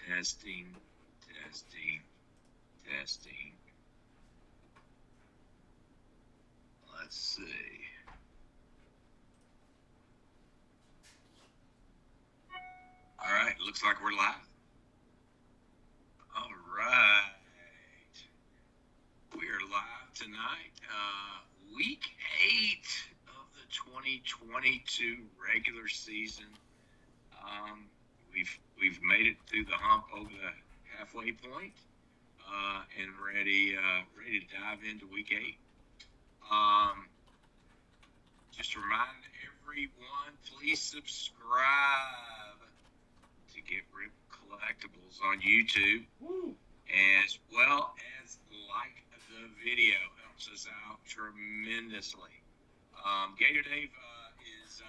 Testing, testing, testing. Let's see. All right, looks like we're live. All right. We are live tonight. Week 8 of the 2022 regular season. We've made it through the hump over the halfway point, and ready to dive into week 8. Just remind everyone, please subscribe to Get Rip Collectibles on YouTube. Woo. As well as like the video. Helps us out tremendously. Gator Dave is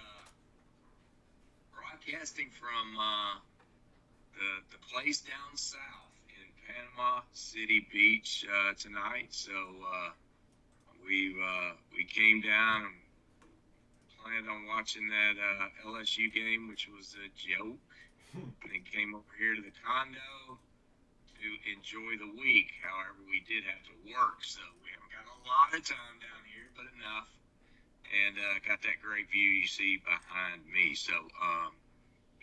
broadcasting from the place down south in Panama City Beach tonight. So we came down and planned on watching that LSU game, which was a joke, and then came over here to the condo to enjoy the week. However, we did have to work, so we haven't got a lot of time down here, but enough. And got that great view you see behind me. So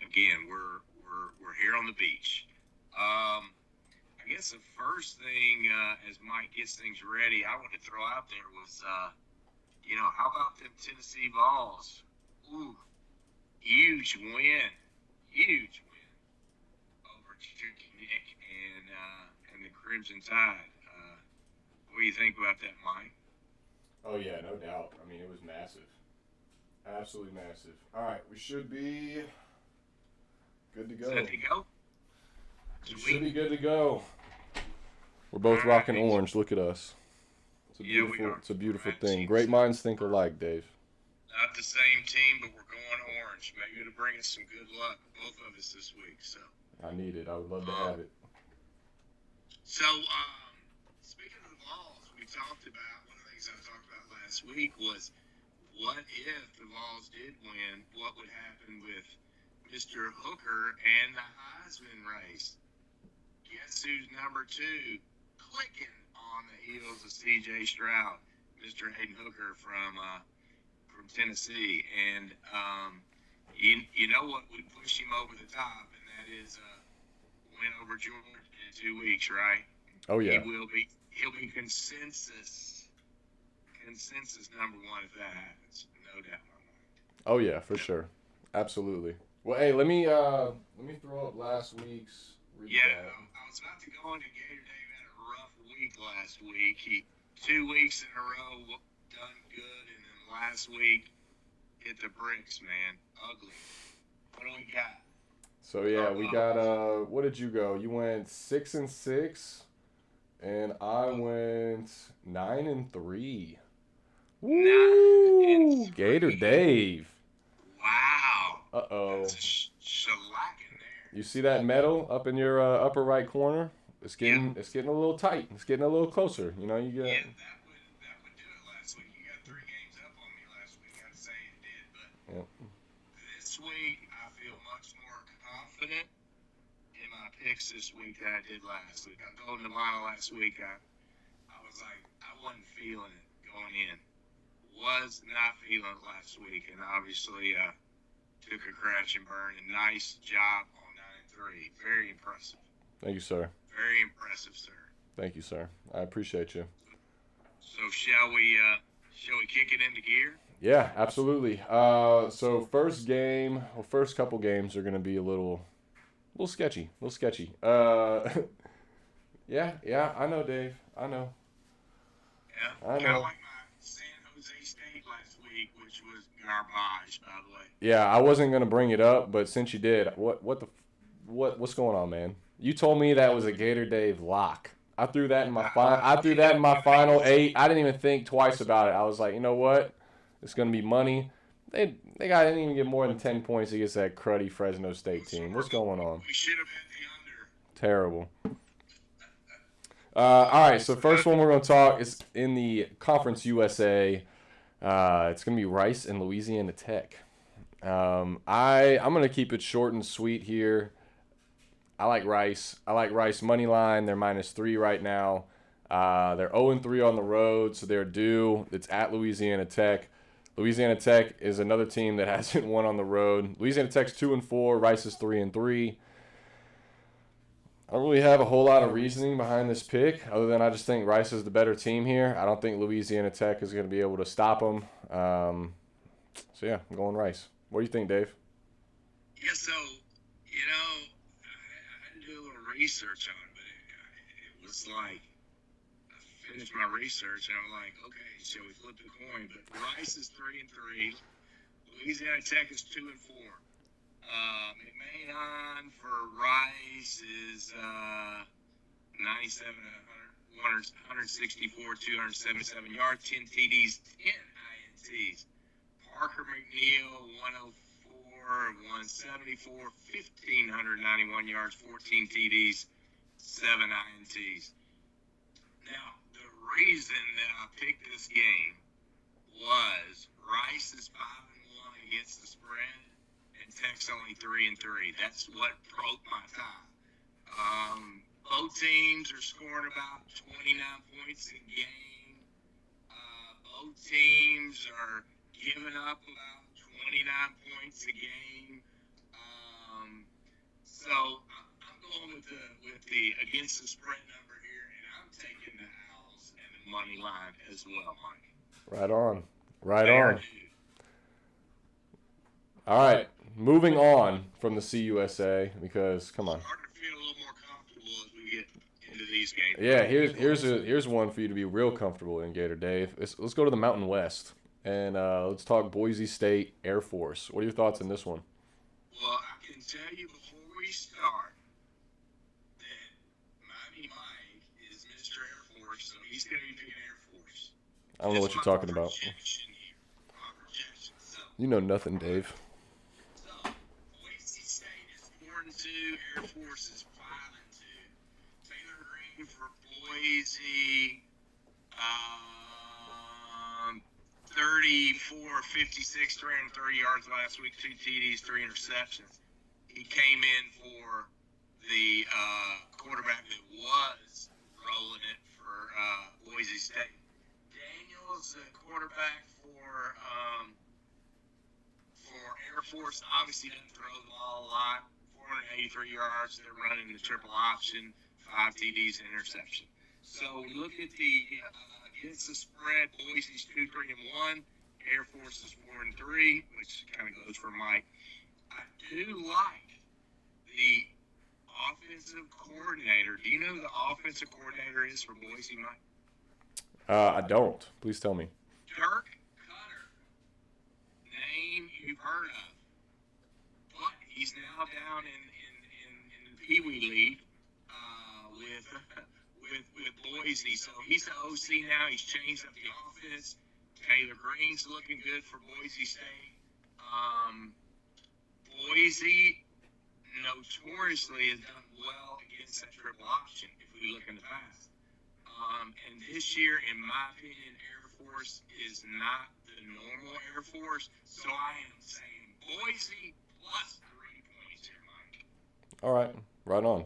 again, we're here on the beach. I guess the first thing, as Mike gets things ready, I want to throw out there was, how about them Tennessee Vols? Ooh, huge win over Turkey Nick and the Crimson Tide. What do you think about that, Mike? Oh, yeah, no doubt. I mean, it was massive. Absolutely massive. All right, we should be good to go. Set to go? We should be good to go. We're both rocking orange. Look at us. It's a beautiful, we are. it's a beautiful Right, thing. teams. Great minds think alike, Dave. Not the same team, but we're going orange. Maybe it'll bring us some good luck, both of us this week. So, I need it. I would love to have it. So, speaking of the Vols, we talked about, one of the things I talked about last week was, what if the Vols did win? What would happen with Mr. Hooker and the Heisman race? Guess who's number 2? Clicking on the heels of C.J. Stroud, Mr. Hayden Hooker from Tennessee, and you know what would push him over the top, and that is win over Georgia in 2 weeks, right? Oh, yeah. He'll be consensus number 1 if that happens, no doubt in my mind. Oh, yeah, for sure. Absolutely. Well, hey, let me throw up last week's recap. Yeah, I was about to go into Gator Dave had a rough week last week. He 2 weeks in a row done good, and then last week hit the bricks, man. Ugly. What do we got? So yeah, we got what did you go? You went 6-6, and I went 9-3. Woo! Gator Dave. Wow. Uh-oh. That's a shellacking there. You see that medal up in your upper right corner? It's getting a little tight. It's getting a little closer. You know, you got. Yeah, that would do it last week. You got 3 games up on me last week. I'd say it did, but this week I feel much more confident in my picks this week than I did last week. I told Nevada last week I was like, I wasn't feeling it going in. Was not feeling it last week, and obviously took a crash and burn. And nice job on 9-3. Very impressive. Thank you, sir. Very impressive, sir. Thank you, sir. I appreciate you. So shall we kick it into gear? Yeah, absolutely. So first couple games are gonna be a little sketchy. Yeah. I know, Dave. I know. Yeah. I Kind know. of like my San Jose State last week, which was garbage, by the way. Yeah, I wasn't gonna bring it up, but since you did, what's going on, man? You told me that was a Gator Dave lock. I threw that in my final 8. I didn't even think twice about it. I was like, you know what? It's gonna be money. They didn't even get more than 10 points against that cruddy Fresno State team. What's going on? We should have hit the under. Terrible. All right, so first one we're going to talk is in the Conference USA. It's going to be Rice and Louisiana Tech. I'm going to keep it short and sweet here. I like Rice. I like Rice money line. They're -3 right now. They're 0-3 on the road, so they're due. It's at Louisiana Tech. Louisiana Tech is another team that hasn't won on the road. Louisiana Tech's 2-4. Rice is 3-3. I don't really have a whole lot of reasoning behind this pick, other than I just think Rice is the better team here. I don't think Louisiana Tech is going to be able to stop them. So yeah, I'm going Rice. What do you think, Dave? Yeah, so I did a little research on it, but it was like I finished my research and I'm like, okay, shall we flip the coin? But Rice is 3-3. Louisiana Tech is 2-4. McMahon for Rice is 97, 164, 277 yards, 10 TDs, 10 INTs. Parker McNeil, 104, 174, 1,591 yards, 14 TDs, 7 INTs. Now, the reason that I picked this game was Rice is 5-1 against the spread, and Tech's only 3-3. That's what broke my tie. Both teams are scoring about 29 points a game. Both teams are giving up about 29 points a game. So I'm going with the against the spread number here, and I'm taking the Owls and the money line as well, Mike. Right on. Right on. All right, moving on from the CUSA because come on. Starting to feel a little more comfortable as we get into these games. Yeah, here's one for you to be real comfortable in, Gator Dave. Let's go to the Mountain West and let's talk Boise State Air Force. What are your thoughts on this one? Well, I can tell you before we start that Mighty Mike is Mr. Air Force, so he's going to be picking Air Force. I don't know what you're talking about. My projection. So, You know nothing, Dave. Boise State is 4-2. Air Force is 5-2. Taylor Green for Boise, 34, 56, 330 yards last week, 2 TDs, 3 interceptions. He came in for the quarterback that was rolling it for Boise State. Daniels, the quarterback for Air Force, obviously doesn't throw the ball a lot. 483 yards. They're running the triple option, 5 TDs and interception. So we look at the against the spread. Boise's 2-3-1. Air Force is 4-3, which kind of goes for Mike. I do like the offensive coordinator. Do you know who the offensive coordinator is for Boise, Mike? I don't. Please tell me. Dirk Cutter. Name you've heard of. But he's now down in the Pee Wee League with Boise. So he's the OC now. He's changed up the offense. Taylor Green's looking good for Boise State. Boise notoriously has done well against that triple option if we look in the past. And this year, in my opinion, Air Force is not the normal Air Force. So I am saying Boise plus 3 points here, Mike. All right, right on.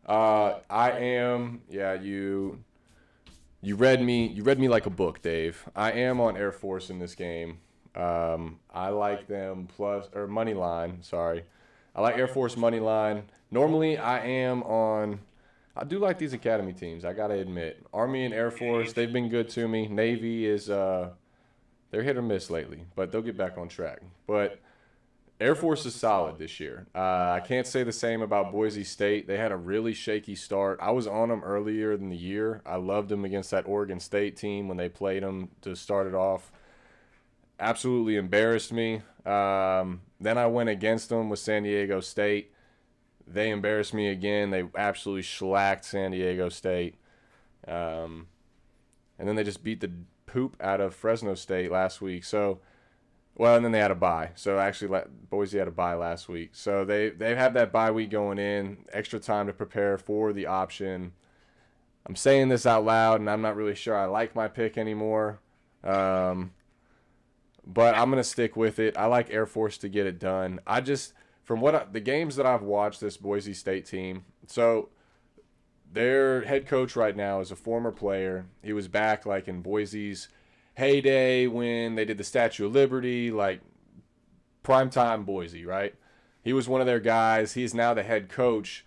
I am. Yeah, you read me like a book, Dave. I am on Air Force in this game. I like them money line. Sorry, I like Air Force money line. Normally, I do like these academy teams. I gotta admit, Army and Air Force, they've been good to me. Navy is they're hit or miss lately, but they'll get back on track. But Air Force is solid this year. I can't say the same about Boise State. They had a really shaky start. I was on them earlier in the year. I loved them against that Oregon State team when they played them to start it off. Absolutely embarrassed me. Then I went against them with San Diego State. They embarrassed me again. They absolutely shellacked San Diego State. And then they just beat the poop out of Fresno State last week. And then they had a bye. So actually, Boise had a bye last week. So they've had that bye week going in, extra time to prepare for the option. I'm saying this out loud, and I'm not really sure I like my pick anymore. But I'm going to stick with it. I like Air Force to get it done. from the games that I've watched, this Boise State team. So their head coach right now is a former player. He was back like in Boise's heyday when they did the Statue of Liberty, like primetime Boise, right? He was one of their guys. He's now the head coach,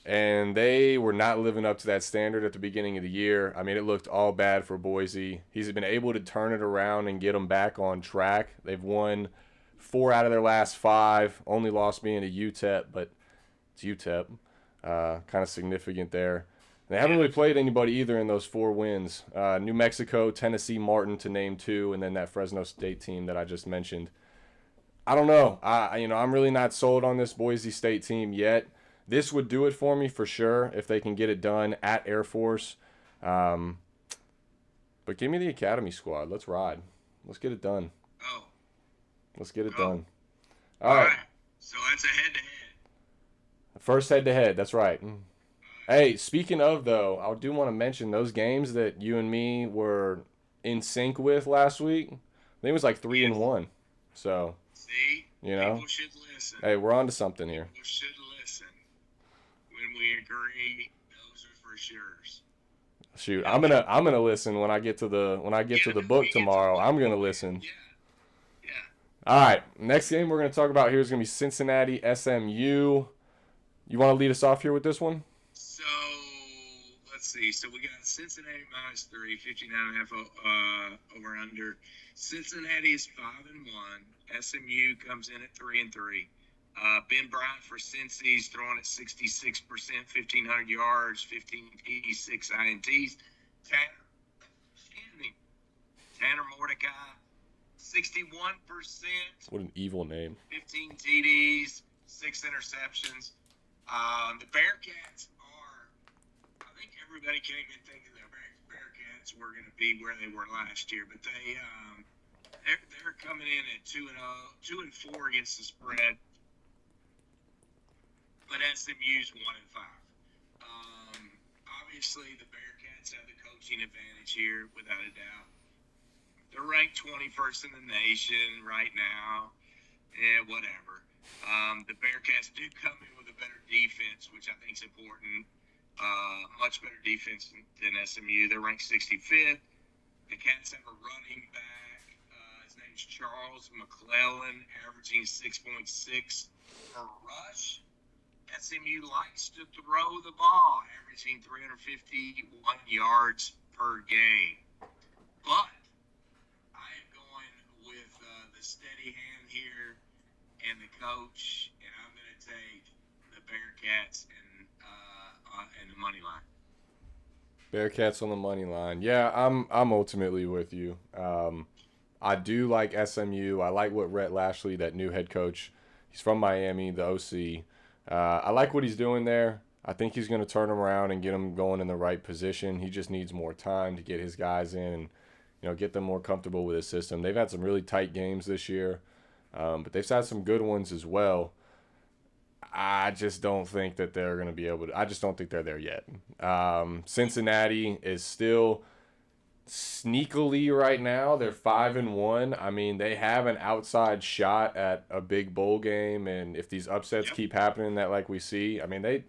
and they were not living up to that standard at the beginning of the year. I mean, it looked all bad for Boise. He's been able to turn it around and get them back on track. They've won 4 out of their last 5. Only loss being to UTEP, but it's UTEP. Kind of significant there. They haven't really played anybody either in those 4 wins. New Mexico, Tennessee, Martin to name 2, and then that Fresno State team that I just mentioned. I don't know. I'm really not sold on this Boise State team yet. This would do it for me for sure if they can get it done at Air Force. But give me the Academy squad. Let's ride. Let's get it done. Oh. Let's get it done. All right. So that's a head-to-head. First head-to-head. That's right. Hey, speaking of, though, I do want to mention those games that you and me were in sync with last week. I think it was like 3-1. So, see, people should listen. Hey, we're on to something here. People should listen. When we agree, those are for sures. Shoot, I'm gonna listen when I get to the book tomorrow. I'm gonna listen. Yeah. All right, next game we're gonna talk about here is gonna be Cincinnati SMU. You want to lead us off here with this one? So let's see. So we got Cincinnati -3, 59.5 over under. Cincinnati is 5-1. SMU comes in at 3-3. Ben Bryant for Cincy's throwing at 66%, 1,500 yards, 15 TDs, 6 INTs. Tanner Mordecai, 61%. What an evil name. 15 TDs, 6 interceptions. The Bearcats are, I think everybody came in thinking the Bearcats were going to be where they were last year, but they're coming in at 2-4 against the spread. But SMU's 1-5. Obviously, the Bearcats have the coaching advantage here, without a doubt. They're ranked 21st in the nation right now. Whatever. The Bearcats do come in with a better defense, which I think is important. Much better defense than SMU. They're ranked 65th. The Cats have a running back. His name's Charles McClellan, averaging 6.6 per rush. SMU likes to throw the ball, averaging 351 yards per game. But I am going with the steady hand here and the coach, and I'm going to take the Bearcats and the money line. Bearcats on the money line. Yeah, I'm ultimately with you. I do like SMU. I like what Rhett Lashley, that new head coach, he's from Miami, the OC. I like what he's doing there. I think he's going to turn them around and get them going in the right position. He just needs more time to get his guys in and get them more comfortable with his system. They've had some really tight games this year, but they've had some good ones as well. I just don't think that they're going to be able to. I just don't think they're there yet. Cincinnati is still sneakily right now. They're 5-1. I mean, they have an outside shot at a big bowl game, and if these upsets keep happening that like we see, I mean,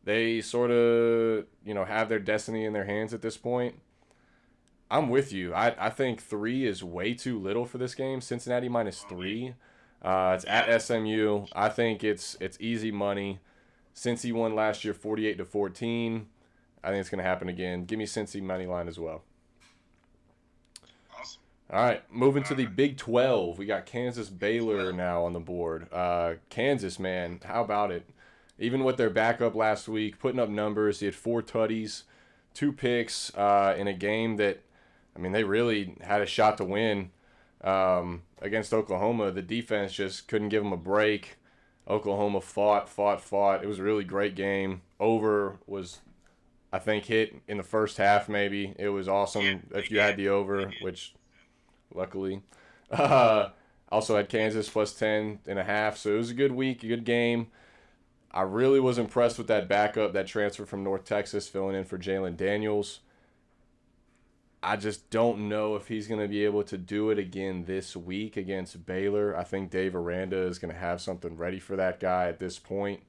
they sort of have their destiny in their hands at this point. I'm with you. I think 3 is way too little for this game. Cincinnati -3. It's at SMU. I think it's easy money. Cincy won last year 48-14. I think it's going to happen again. Give me Cincy money line as well. Awesome. All right, moving to the Big 12. We got Kansas Baylor now on the board. Kansas, man, how about it? Even with their backup last week, putting up numbers. He had 4 tutties, 2 picks in a game that, I mean, they really had a shot to win against Oklahoma. The defense just couldn't give them a break. Oklahoma fought. It was a really great game. Over was, I think, hit in the first half maybe. It was awesome if you had the over, which luckily. Also had Kansas plus 10.5, so it was a good week, a good game. I really was impressed with that backup, that transfer from North Texas, filling in for Jalen Daniels. I just don't know if he's going to be able to do it again this week against Baylor. I think Dave Aranda is going to have something ready for that guy at this point.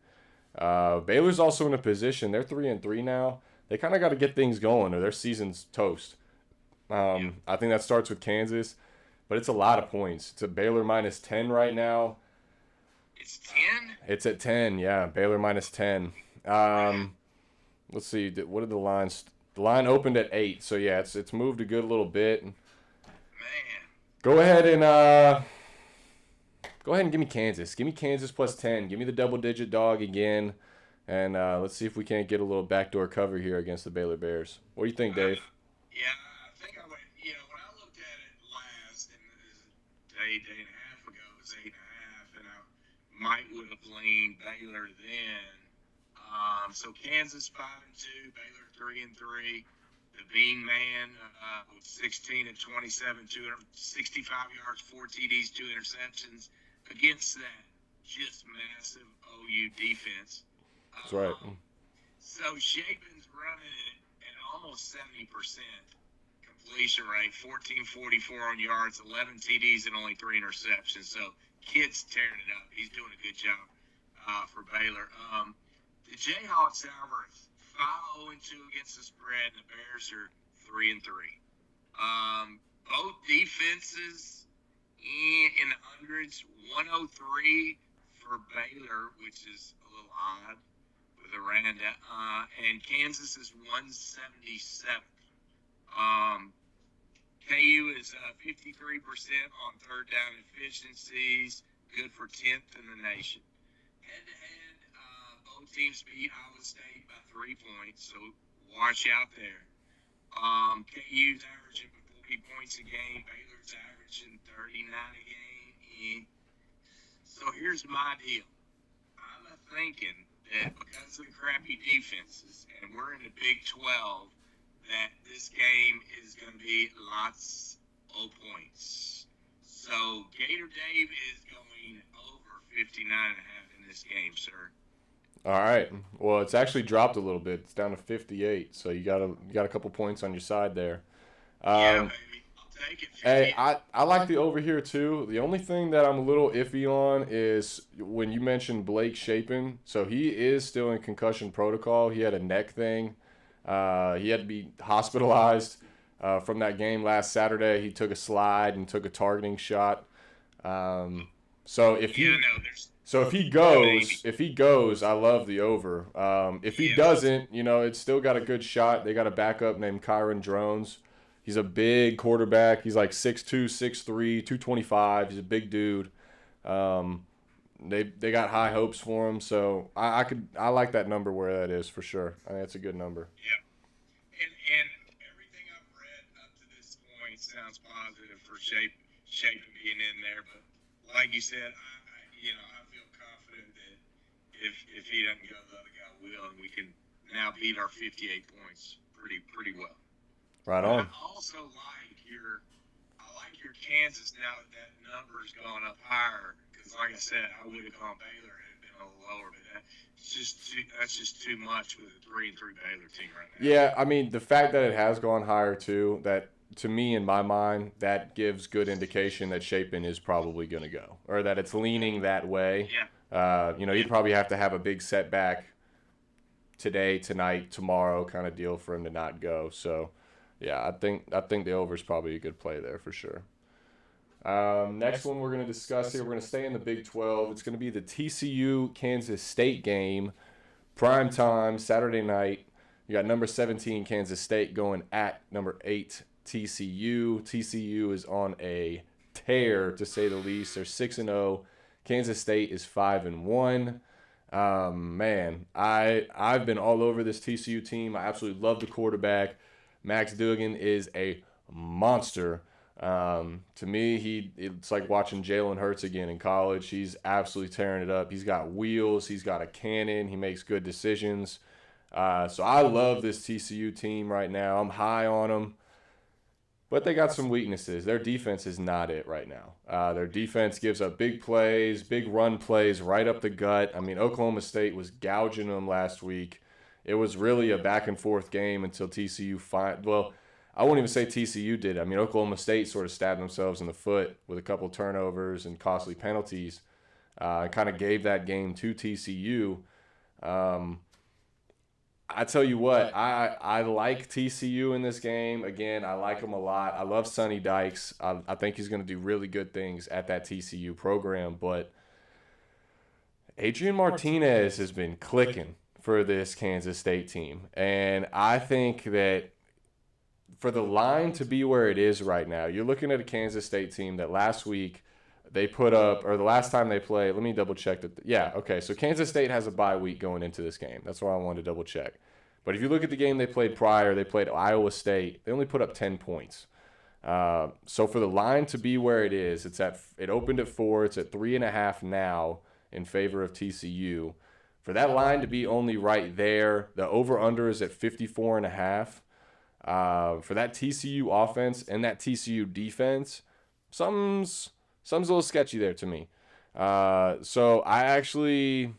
Baylor's also in a position, they're 3-3 now. They kind of got to get things going or their season's toast. I think that starts with Kansas, but it's a lot of points. It's a Baylor minus 10 right now. It's 10? It's at 10, yeah. Baylor minus 10. Let's see. What are the lines? The line opened at 8, so yeah, it's moved a good little bit. Man. Go ahead and give me Kansas. Give me Kansas plus 10. Give me the double-digit dog again, and let's see if we can't get a little backdoor cover here against the Baylor Bears. What do you think, Dave? Yeah, I think I went. When I looked at it last, and it was a day and a half ago, it was 8.5, and I would have leaned Baylor then. So Kansas 5-2, Baylor 3-3. The Bean Man with 16 and 27, 265 yards, 4 TDs, 2 interceptions. Against that just massive OU defense. That's right. So Shapen's running it at almost 70% completion rate, 1444 on yards, 11 TDs, and only 3 interceptions. So kid's tearing it up. He's doing a good job for Baylor. The Jayhawks, however, 5-0-2 against the spread, and the Bears are 3-3. Both defenses in the hundreds. 103 for Baylor, which is a little odd with Aranda, and Kansas is 177. KU is 53% on third down efficiencies, good for 10th in the nation. Head-to-head, both teams beat Iowa State by 3 points, so watch out there. KU's averaging 40 points a game, Baylor's averaging 39 a game. So here's my deal. I'm thinking that because of the crappy defenses, and we're in the Big 12, that this game is going to be lots of points. So Gator Dave is going over 59.5 in this game, sir. All right. Well, it's actually dropped a little bit. It's down to 58. So you got a couple points on your side there. Yeah, baby. I'll take it. Hey, I like the over here too. The only thing that I'm a little iffy on is when you mentioned Blake Shapen. So he is still in concussion protocol. He had a neck thing. He had to be hospitalized from that game last Saturday. He took a slide and took a targeting shot. So if he goes, I love the over. If he doesn't, it's still got a good shot. They got a backup named Kyron Drones. He's a big quarterback. He's like 6'2", 6'3", 225. He's a big dude. They got high hopes for him, so I like that number where that is for sure. I think that's a good number. Yeah, and everything I've read up to this point sounds positive for Shapen being in there. But like you said, I feel confident that if he doesn't go, the other guy will, and we can now beat our 58 points pretty well. Right on. I also like your Kansas now that number's gone up higher. Because like I said, I would have gone Baylor and been a little lower, but that's just too much with a 3-3 Baylor team right now. Yeah, I mean the fact that it has gone higher too, that to me in my mind that gives good indication that Shapen is probably going to go, or that it's leaning that way. Yeah. He'd probably have to have a big setback today, tonight, tomorrow kind of deal for him to not go. So. Yeah, I think the over is probably a good play there for sure. Next one we're going to discuss here, we're going to stay in the Big 12. It's going to be the TCU-Kansas State game, prime time, Saturday night. You got number 17 Kansas State going at number 8 TCU. TCU is on a tear, to say the least. They're 6-0. Kansas State is 5-1. Man, I've been all over this TCU team. I absolutely love the quarterback. Max Duggan is a monster. To me, it's like watching Jalen Hurts again in college. He's absolutely tearing it up. He's got wheels. He's got a cannon. He makes good decisions. So I love this TCU team right now. I'm high on them. But they got some weaknesses. Their defense is not it right now. Their defense gives up big plays, big run plays right up the gut. I mean, Oklahoma State was gouging them last week. It was really a back-and-forth game until TCU I won't even say TCU did. I mean, Oklahoma State sort of stabbed themselves in the foot with a couple turnovers and costly penalties. Kind of gave that game to TCU. Um, I tell you what, I like TCU in this game. Again, I like him a lot. I love Sonny Dykes. I think he's going to do really good things at that TCU program. But Adrian Martinez has been clicking for this Kansas State team. And I think that for the line to be where it is right now, you're looking at a Kansas State team that last week they put up, or the last time they played, let me double check that. Yeah, okay. So Kansas State has a bye week going into this game. That's why I wanted to double check. But if you look at the game they played prior, they played Iowa State. They only put up 10 points. So for the line to be where it is, it opened at 4. It's at 3.5 now in favor of TCU. For that line to be only right there, the over/under is at 54.5. For that TCU offense and that TCU defense, something's a little sketchy there to me. So I'm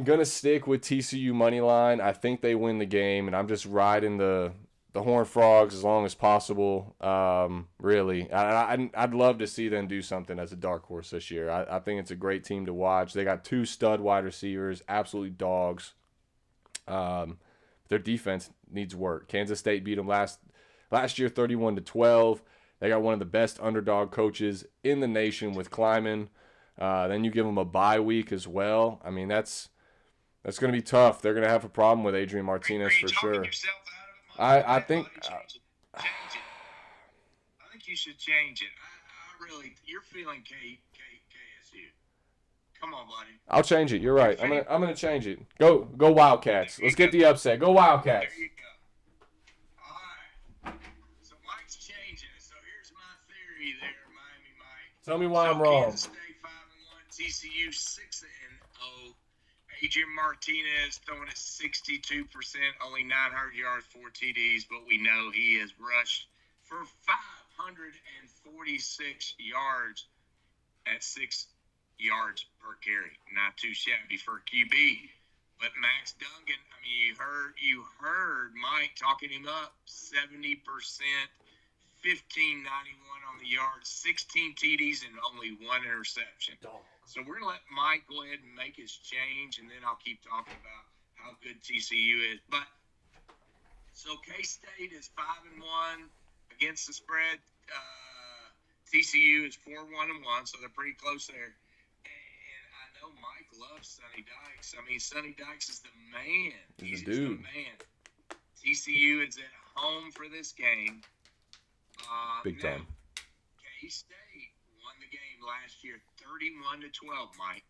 going to stick with TCU money line. I think they win the game, and I'm just riding the Horned Frogs as long as possible. Really, I'd love to see them do something as a dark horse this year. I think it's a great team to watch. They got 2 stud wide receivers, absolutely dogs. Their defense needs work. Kansas State beat them last year 31-12. They got one of the best underdog coaches in the nation with Kleiman. Then you give them a bye week as well. I mean, that's going to be tough. They're going to have a problem with Adrian Martinez for sure. I think I think you should change it. I really, you're feeling KSU. Come on, buddy. I'll change it. You're right. I'm gonna change it. Go Wildcats. Let's get the upset. Go Wildcats. There you go. All right. So Mike's changing it. So here's my theory there, Miami Mike. Tell me why I'm wrong. Kansas State 5-1, TCU 6-0. Adrian Martinez throwing at 62%, only 900 yards, 4 TDs, but we know he has rushed for 546 yards at 6 yards per carry. Not too shabby for a QB. But Max Duggan, I mean, you heard Mike talking him up, 70%, 1591 on the yards, 16 TDs, and only 1 interception. So we're going to let Mike go ahead and make his change, and then I'll keep talking about how good TCU is. But so K-State is 5-1 against the spread. TCU is 4-1-1, so they're pretty close there. And I know Mike loves Sonny Dykes. I mean, Sonny Dykes is the man. He's a dude. The man. TCU is at home for this game. Big time. K-State won the game last year, 31-12, Mike.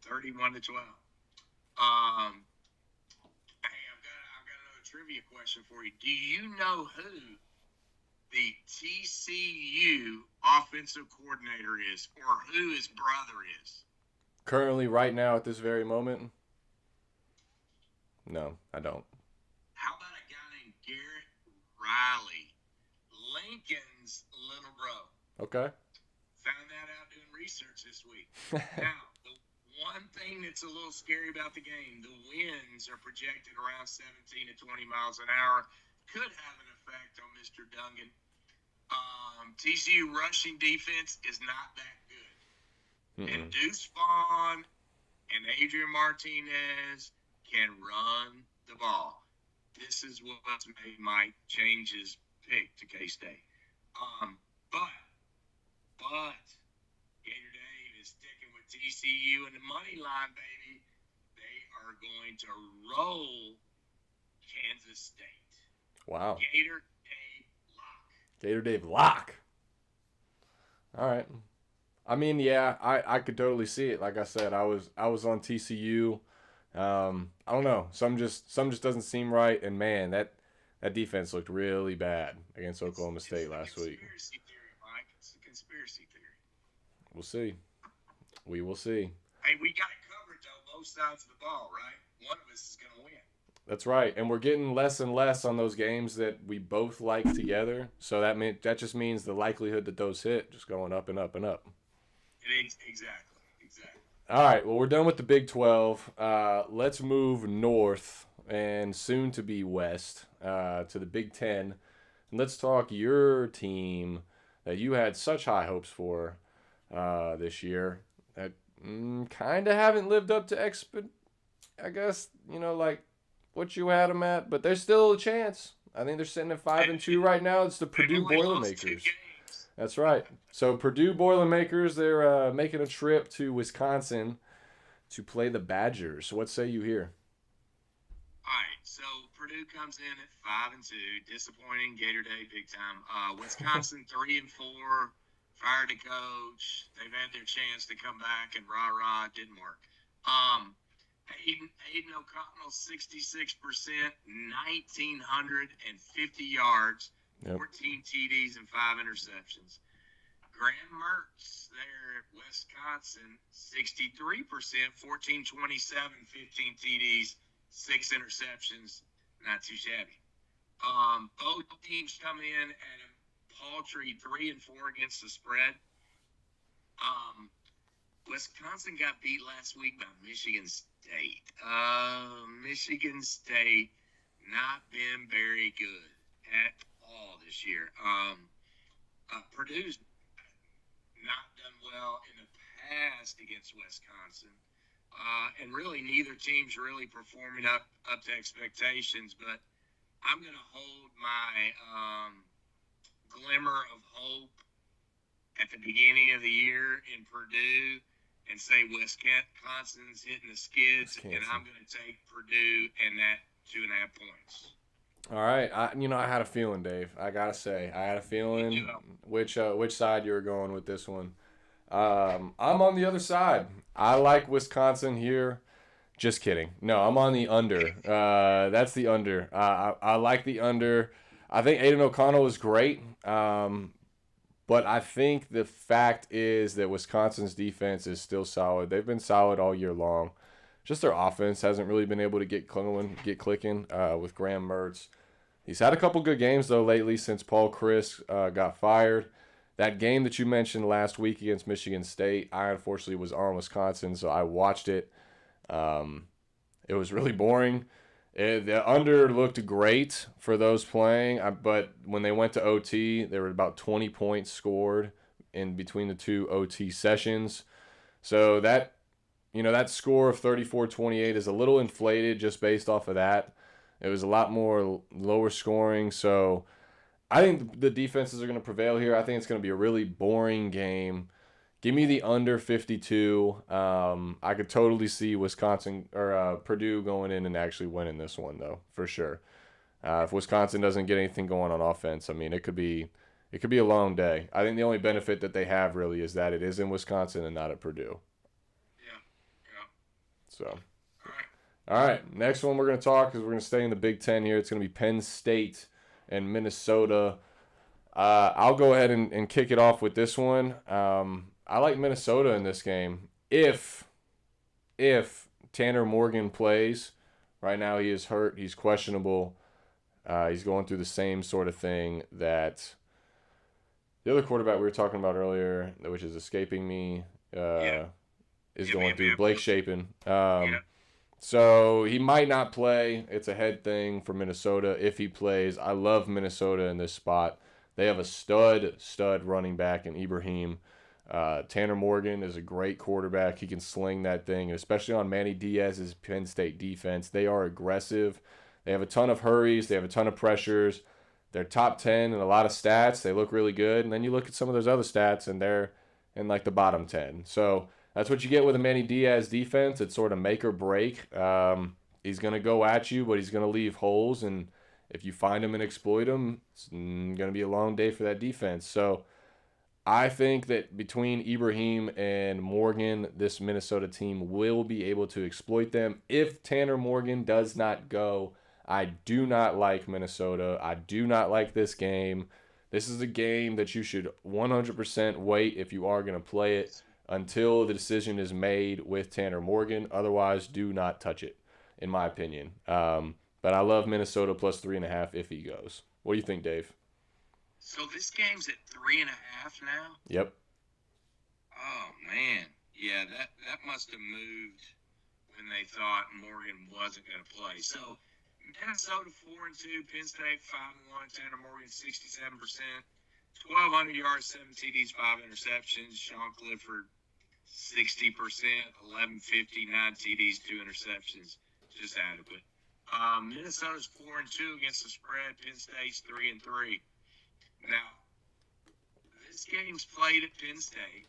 31-12. Hey, I've got another trivia question for you. Do you know who the TCU offensive coordinator is, or who his brother is? Currently, right now, at this very moment? No, I don't. How about a guy named Garrett Riley, Lincoln's little bro? Okay. Found that out doing research this week. Now, the one thing that's a little scary about the game, the winds are projected around 17 to 20 miles an hour. Could have an effect on Mr. Duggan. TCU rushing defense is not that good. And Deuce Vaughn and Adrian Martinez can run the ball. This is what's made Mike change his pick to K-State. But Gator Dave is sticking with TCU and the money line, baby. They are going to roll Kansas State. Wow. Gator Dave lock. Gator Dave lock. All right. I mean, yeah, I could totally see it. Like I said, I was on TCU. I don't know. Some just doesn't seem right. And man, that defense looked really bad against Oklahoma State last week. Conspiracy theory, Mike. It's a conspiracy theory. We'll see. We will see. Hey, we got it covered though, both sides of the ball, right? One of us is gonna win. That's right, and we're getting less and less on those games that we both like together. So that just means the likelihood that those hit just going up and up and up. Exactly. All right, well, we're done with the Big 12. Let's move north and soon to be West to the Big Ten. And let's talk your team that you had such high hopes for this year that kind of haven't lived up to I guess, like what you had them at, but there's still a chance. I think they're sitting at 5-2 right now. It's the Purdue Boilermakers. That's right. So Purdue Boilermakers, they're making a trip to Wisconsin to play the Badgers. What say you here? All right, so Purdue comes in at 5-2, disappointing Gator Day big time. Wisconsin 3-4, fired a coach. They've had their chance to come back, and rah didn't work. Aiden O'Connell 66%, 1,950 yards, 14 TDs and 5 interceptions. Graham Mertz there at Wisconsin 63%, 1427, 15 TDs. 6 interceptions, not too shabby. Both teams come in at a paltry 3-4 against the spread. Wisconsin got beat last week by Michigan State. Michigan State not been very good at all this year. Purdue's not done well in the past against Wisconsin. And really, neither team's really performing up to expectations. But I'm going to hold my glimmer of hope at the beginning of the year in Purdue and say Wisconsin's hitting the skids, and I'm going to take Purdue and that 2.5 points. All right, I had a feeling, Dave. I gotta say, I had a feeling which side you were going with this one. I'm on the other side. I like Wisconsin here. Just kidding. No, I'm on the under. That's the under. I like the under. I think Aiden O'Connell is great. But I think the fact is that Wisconsin's defense is still solid. They've been solid all year long. Just their offense hasn't really been able to get clicking with Graham Mertz. He's had a couple good games, though, lately since Paul Chryst got fired. That game that you mentioned last week against Michigan State, I unfortunately was on Wisconsin, so I watched it. It was really boring. The under looked great for those playing, but when they went to OT, there were about 20 points scored in between the two OT sessions. So that score of 34-28 is a little inflated just based off of that. It was a lot more lower scoring, so I think the defenses are going to prevail here. I think it's going to be a really boring game. Give me the under 52. I could totally see Wisconsin or Purdue going in and actually winning this one, though, for sure. If Wisconsin doesn't get anything going on offense, I mean, it could be a long day. I think the only benefit that they have really is that it is in Wisconsin and not at Purdue. Yeah. So, all right. Next one we're going to talk is we're going to stay in the Big Ten here. It's going to be Penn State and Minnesota. I'll go ahead and kick it off with this one. I like Minnesota in this game. If Tanner Morgan plays, right now he is hurt. He's questionable. He's going through the same sort of thing that the other quarterback we were talking about earlier, which is escaping me, is going through. Blake Shapen. So he might not play. It's a head thing for Minnesota if he plays. I love Minnesota in this spot. They have a stud running back in Ibrahim. Tanner Morgan is a great quarterback. He can sling that thing, especially on Manny Diaz's Penn State defense. They are aggressive. They have a ton of hurries. They have a ton of pressures. They're top 10 in a lot of stats. They look really good. And then you look at some of those other stats, and they're in like the bottom 10. So that's what you get with a Manny Diaz defense. It's sort of make or break. He's going to go at you, but he's going to leave holes. And if you find him and exploit him, it's going to be a long day for that defense. So I think that between Ibrahim and Morgan, this Minnesota team will be able to exploit them. If Tanner Morgan does not go, I do not like Minnesota. I do not like this game. This is a game that you should 100% wait if you are going to play it until the decision is made with Tanner Morgan. Otherwise, do not touch it, in my opinion. But I love Minnesota plus 3.5 if he goes. What do you think, Dave? So this game's at 3.5 now? Yep. Oh, man. Yeah, that must have moved when they thought Morgan wasn't going to play. So Minnesota 4-2, Penn State 5-1, Tanner Morgan 67%, 1,200 yards, 7 TDs, 5 interceptions. Sean Clifford 60%, 1150, 9 TDs, 2 interceptions, just adequate. Minnesota's 4-2 against the spread. Penn State's 3-3. Now, this game's played at Penn State,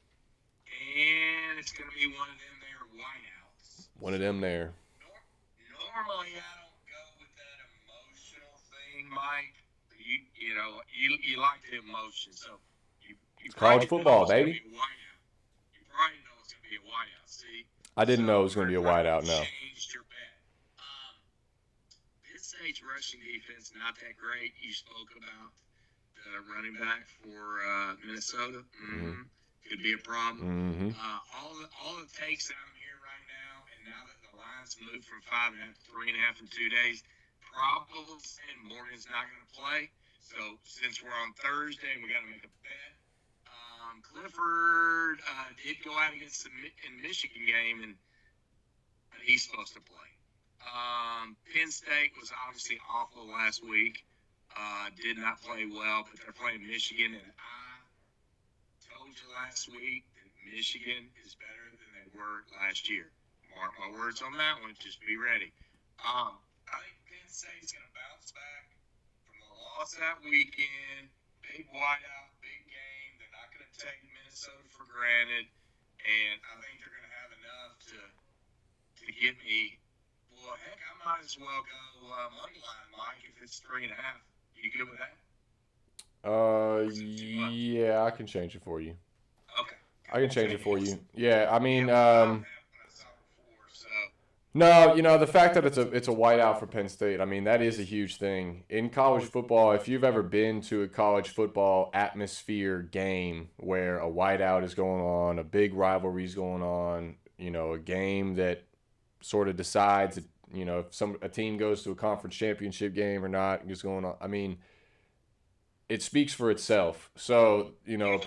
and it's going to be one of them there whiteouts. One of them there. Normally, I don't go with that emotional thing, Mike. You like the emotion, so you college football, baby. You probably know it's going to be a whiteout. See, I didn't know it was going to be a whiteout. No. Changed your bet. Penn State's rushing defense not that great. You spoke about the running back for Minnesota. Mm-hmm. Could be a problem. Mm-hmm. All it takes that I'm here right now, and now that the lines moved from 5.5 to 3.5 in 2 days, probably saying Morgan's not going to play. So since we're on Thursday, we got to make a bet. Clifford did go out against the Michigan game, and he's supposed to play. Penn State was obviously awful last week. Did not play well, but they're playing Michigan, and I told you last week that Michigan is better than they were last year. Mark my words on that one. Just be ready. I think Penn State's going to bounce back from the loss that weekend. Big whiteout, big game. They're not going to take Minnesota for granted, and I think they're going to have enough to get me. Well, heck, I might as well go money line, Mike, if it's 3.5. You good with that? Yeah, I can change it for you. Okay. I can change it for you. Yeah, I mean, no, the fact that it's a whiteout for Penn State, I mean, that is a huge thing. In college football, if you've ever been to a college football atmosphere game where a whiteout is going on, a big rivalry is going on, a game that sort of decides, if a team goes to a conference championship game or not, is going on. I mean, it speaks for itself. So, a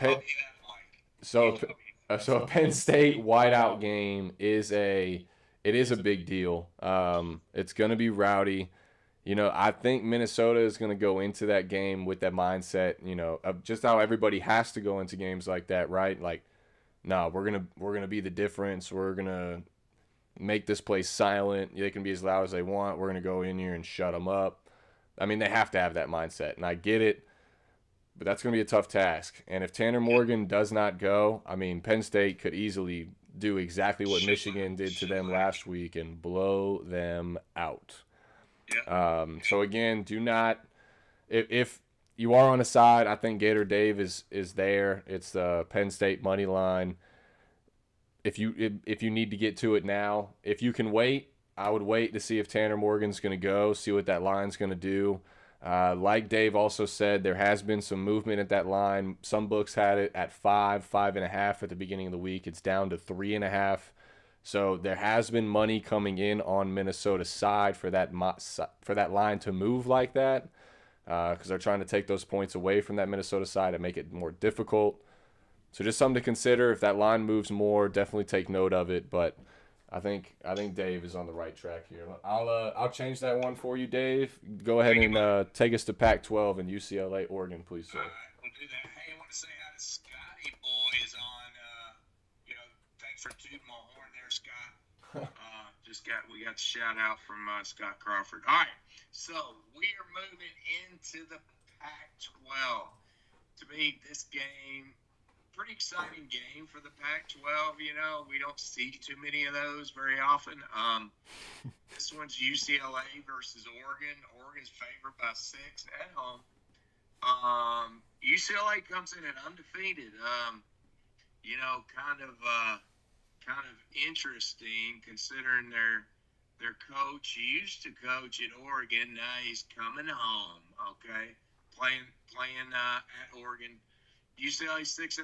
Penn State whiteout game is a big deal. It's going to be rowdy. I think Minnesota is going to go into that game with that mindset, of just how everybody has to go into games like that, right? Like, no, we're going to be the difference. We're going to make this place silent. They can be as loud as they want. We're going to go in here and shut them up. I mean, they have to have that mindset, and I get it, but that's going to be a tough task. And if Tanner Morgan does not go, I mean, Penn State could easily do exactly what Michigan did to them last week and blow them out. So again, do not, if you are on a side, I think Gator Dave is there. It's the Penn State money line. If you need to get to it now, if you can wait, I would wait to see if Tanner Morgan's going to go, see what that line's going to do. Like Dave also said, there has been some movement at that line. Some books had it at 5.5 at the beginning of the week. It's down to 3.5. So there has been money coming in on Minnesota's side for that line to move like that, because they're trying to take those points away from that Minnesota side and make it more difficult. So just something to consider. If that line moves more, definitely take note of it. But I think Dave is on the right track here. I'll change that one for you, Dave. Go ahead and take us to Pac-12 and UCLA, Oregon, please, sir. All right, we'll do that. Hey, I want to say hi to Scotty Boy is on. Thanks for tooting my horn there, Scott. We got a shout out from Scott Crawford. All right, so we are moving into the Pac-12. To me, this game, pretty exciting game for the Pac-12. We don't see too many of those very often. This one's UCLA versus Oregon. Oregon's favored by 6 at home. UCLA comes in at undefeated. Kind of interesting considering their coach. He used to coach at Oregon. Now he's coming home. Okay, playing at Oregon. UCLA 6-0.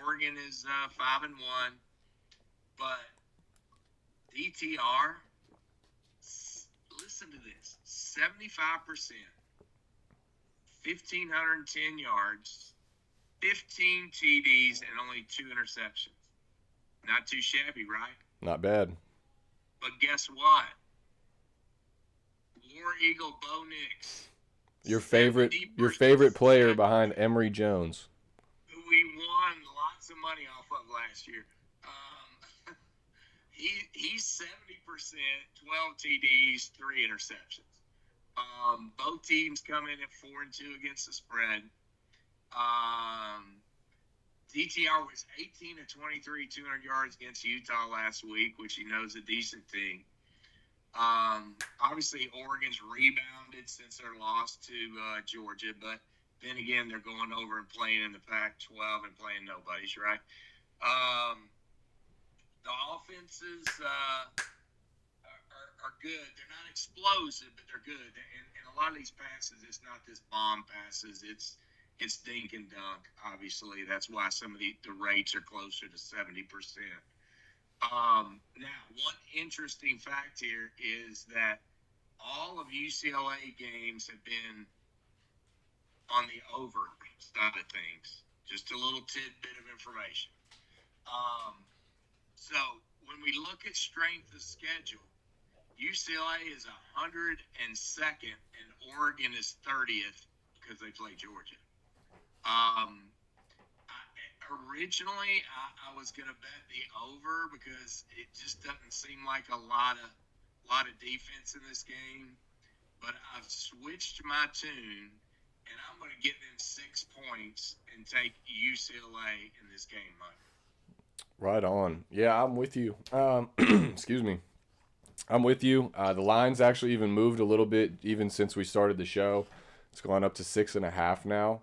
Oregon is 5-1. But DTR, listen to this: 75%, 1,510 yards, 15 TDs, and only 2 interceptions. Not too shabby, right? Not bad. But guess what? War Eagle, Bo Nix. Your favorite player behind Emory Jones. Who we won lots of money off of last year. He's 70%, 12 TDs, 3 interceptions. Both teams come in at 4-2 against the spread. DTR was 18 of 23, 200 yards against Utah last week, which he knows a decent team. Obviously, Oregon's rebounded since their loss to Georgia, but then again, they're going over and playing in the Pac-12 and playing nobodies, right? The offenses are good. They're not explosive, but they're good. And a lot of these passes, it's not this bomb passes. It's dink and dunk, obviously. That's why some of the rates are closer to 70%. Now, one interesting fact here is that all of UCLA games have been on the over side of things. Just a little tidbit of information. So when we look at strength of schedule, UCLA is 102nd and Oregon is 30th because they play Georgia. Originally, I was going to bet the over because it just doesn't seem like a lot of defense in this game. But I've switched my tune, and I'm going to give them 6 points and take UCLA in this game, Mike. Right on. Yeah, I'm with you. Excuse me. I'm with you. The line's actually even moved a little bit even since we started the show. It's gone up to 6.5 now.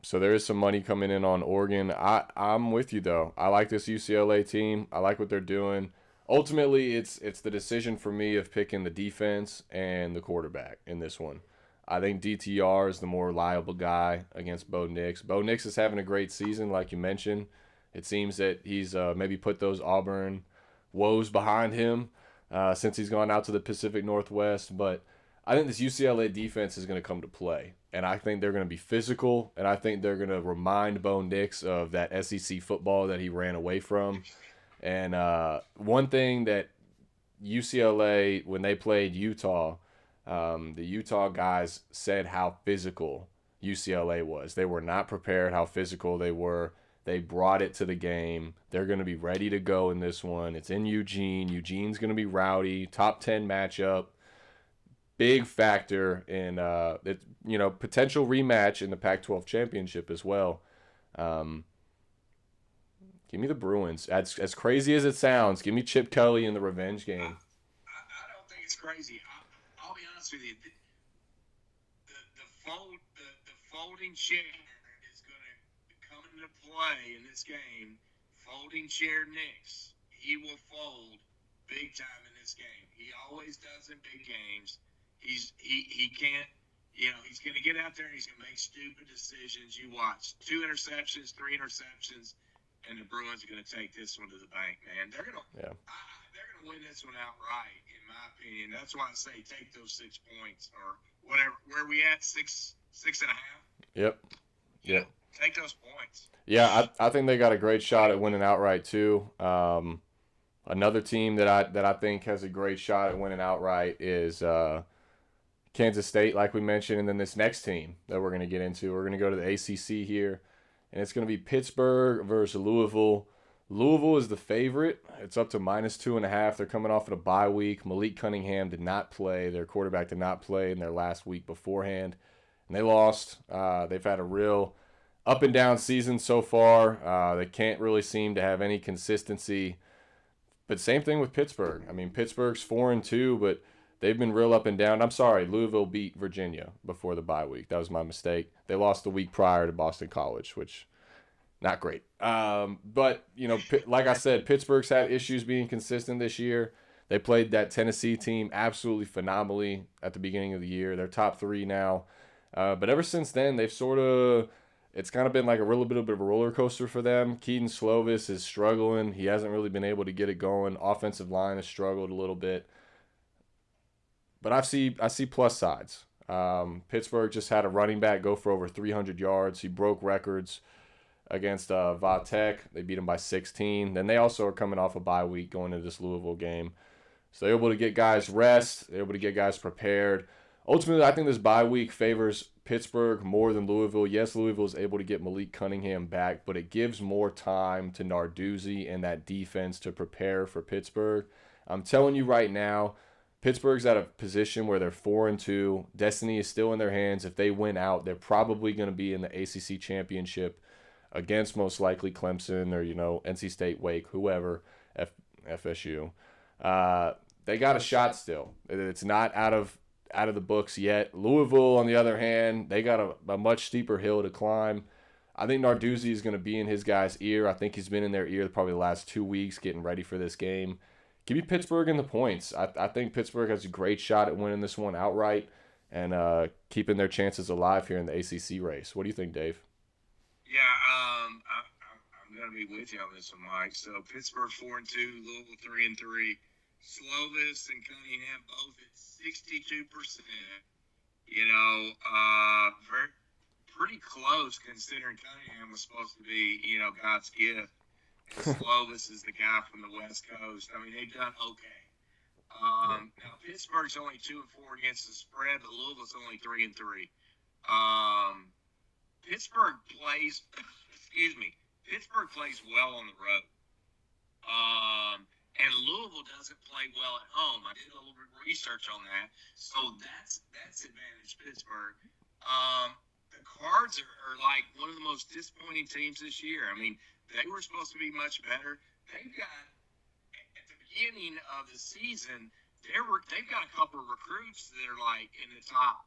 So there is some money coming in on Oregon. I'm with you, though. I like this UCLA team. I like what they're doing. Ultimately, it's the decision for me of picking the defense and the quarterback in this one. I think DTR is the more reliable guy against Bo Nix. Bo Nix is having a great season, like you mentioned. It seems that he's maybe put those Auburn woes behind him since he's gone out to the Pacific Northwest. But I think this UCLA defense is going to come to play. And I think they're going to be physical, and I think they're going to remind Bo Nix of that SEC football that he ran away from. And one thing that UCLA, when they played Utah, the Utah guys said how physical UCLA was. They were not prepared how physical they were. They brought it to the game. They're going to be ready to go in this one. It's in Eugene. Eugene's going to be rowdy. Top 10 matchup. Big factor in potential rematch in the Pac-12 championship as well. Give me the Bruins. As crazy as it sounds, give me Chip Kelly in the revenge game. I don't think it's crazy. I'll be honest with you. The folding chair is going to come into play in this game. Folding chair Nix. He will fold big time in this game. He always does in big games. He can't, he's going to get out there and he's going to make stupid decisions. You watch 2 interceptions, 3 interceptions, and the Bruins are going to take this one to the bank, man. They're going to win this one outright, in my opinion. That's why I say take those 6 points or whatever. Where are we at? 6.5. Yep. Take those points. Yeah, I think they got a great shot at winning outright too. Another team that I think has a great shot at winning outright is Kansas State, like we mentioned, and then this next team that we're going to get into. We're going to go to the ACC here, and it's going to be Pittsburgh versus Louisville. Louisville is the favorite. It's up to -2.5. They're coming off of a bye week. Malik Cunningham did not play. Their quarterback did not play in their last week beforehand, and they lost. They've had a real up and down season so far. They can't really seem to have any consistency. But same thing with Pittsburgh. I mean, Pittsburgh's 4-2, but they've been real up and down. I'm sorry, Louisville beat Virginia before the bye week. That was my mistake. They lost the week prior to Boston College, which not great. But, like I said, Pittsburgh's had issues being consistent this year. They played that Tennessee team absolutely phenomenally at the beginning of the year. They're top 3 now. But ever since then, they've it's kind of been like a little bit of a roller coaster for them. Keaton Slovis is struggling. He hasn't really been able to get it going. Offensive line has struggled a little bit. But I see plus sides. Pittsburgh just had a running back go for over 300 yards. He broke records against Vatek. They beat him by 16. Then they also are coming off a bye week going into this Louisville game. So they're able to get guys rest. They're able to get guys prepared. Ultimately, I think this bye week favors Pittsburgh more than Louisville. Yes, Louisville is able to get Malik Cunningham back, but it gives more time to Narduzzi and that defense to prepare for Pittsburgh. I'm telling you right now, Pittsburgh's at a position where they're 4-2. Destiny is still in their hands. If they win out, they're probably going to be in the ACC championship against most likely Clemson or NC State, Wake, whoever, FSU. They got a shot still. It's not out of the books yet. Louisville, on the other hand, they got a much steeper hill to climb. I think Narduzzi is going to be in his guys' ear. I think he's been in their ear probably the last 2 weeks getting ready for this game. Give me Pittsburgh in the points. I think Pittsburgh has a great shot at winning this one outright and keeping their chances alive here in the ACC race. What do you think, Dave? Yeah, I'm gonna be with you on this one, Mike. So Pittsburgh 4-2, Louisville 3-3. Slovis and Cunningham both at 62%. Very pretty close considering Cunningham was supposed to be, God's gift. And Slovis is the guy from the West Coast. I mean, they've done okay. Now Pittsburgh's only 2-4 against the spread, but Louisville's only 3-3. Pittsburgh plays, Pittsburgh plays well on the road. And Louisville doesn't play well at home. I did a little bit of research on that. So that's advantage Pittsburgh. The Cards are like one of the most disappointing teams this year. I mean, they were supposed to be much better. They've got, at the beginning of the season, they've got a couple of recruits that are like in the top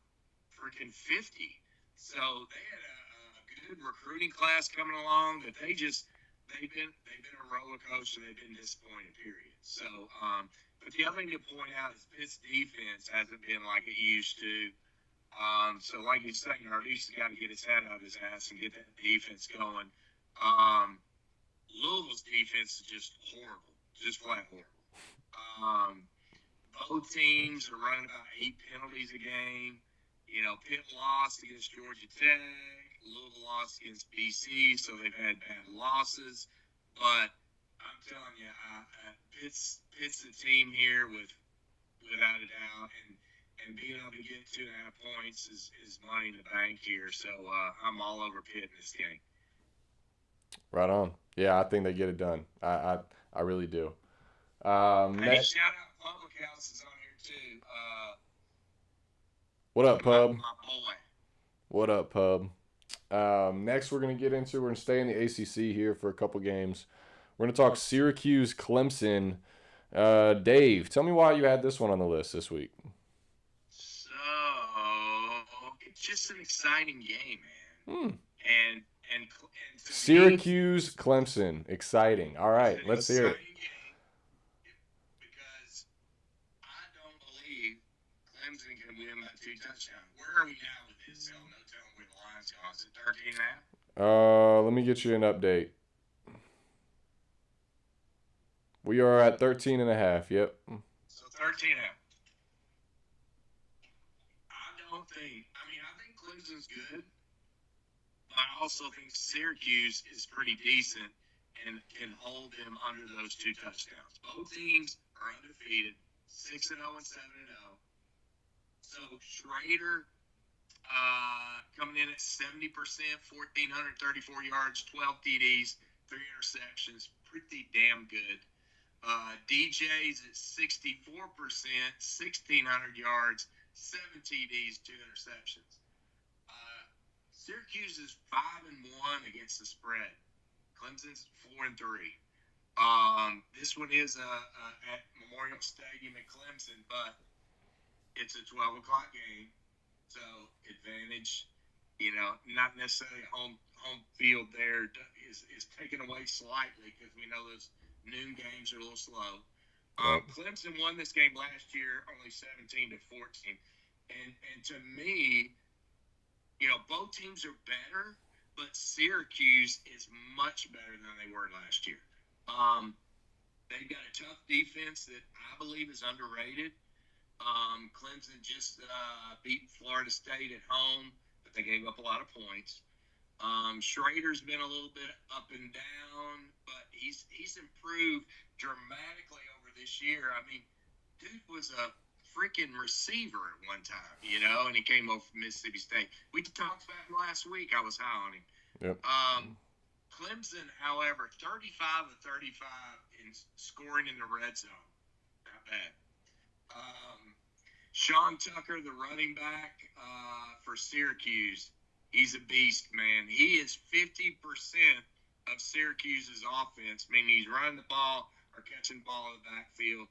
freaking 50. So they had a good recruiting class coming along, but they've been a roller coaster. They've been disappointed, period. So, but the other thing to point out is Pitt's defense hasn't been like it used to. So like you say, Narduzzi's got to get his head out of his ass and get that defense going. Louisville's defense is just horrible, just flat horrible. Both teams are running about 8 penalties a game. Pitt lost against Georgia Tech. Louisville lost against BC, so they've had bad losses. But I'm telling you, Pitt's the team here without a doubt, and being able to get 2.5 points is money in the bank here. So I'm all over Pitt in this game. Right on. Yeah, I think they get it done. I really do. Hey, shout out Public House is on here too. What up, Pub? My boy. What up, Pub? Next, we're going to stay in the ACC here for a couple games. We're going to talk Syracuse, Clemson. Dave, tell me why you had this one on the list this week. So, it's just an exciting game, man. And Syracuse, Clemson. Exciting. All right, let's hear it. Because I don't believe Clemson can win by 2 touchdowns. Where are we now with this? Tell me where the line's gone. Is it 13.5? Let me get you an update. We are at 13.5. Yep. So 13.5. I think Clemson's good. But I also think Syracuse is pretty decent and can hold them under those 2 touchdowns. Both teams are undefeated, 6-0 and 7-0. So Schrader coming in at 70%, 1,434 yards, 12 TDs, 3 interceptions, pretty damn good. DJ's at 64%, 1,600 yards, 7 TDs, 2 interceptions. Syracuse is 5-1 against the spread. Clemson's 4-3. This one is at Memorial Stadium in Clemson, but it's a 12 o'clock game, so advantage. Not necessarily home field there is taken away slightly because we know those noon games are a little slow. Clemson won this game last year, only 17-14, and to me. Both teams are better, but Syracuse is much better than they were last year. They've got a tough defense that I believe is underrated. Clemson just beat Florida State at home, but they gave up a lot of points. Schrader's been a little bit up and down, but he's improved dramatically over this year. I mean, Dude was a freaking receiver at one time, and he came over from Mississippi State. We talked about him last week. I was high on him. Yep. Clemson, however, 35 of 35 in scoring in the red zone. Not bad. Sean Tucker, the running back for Syracuse, he's a beast, man. He is 50% of Syracuse's offense, meaning he's running the ball or catching the ball in the backfield.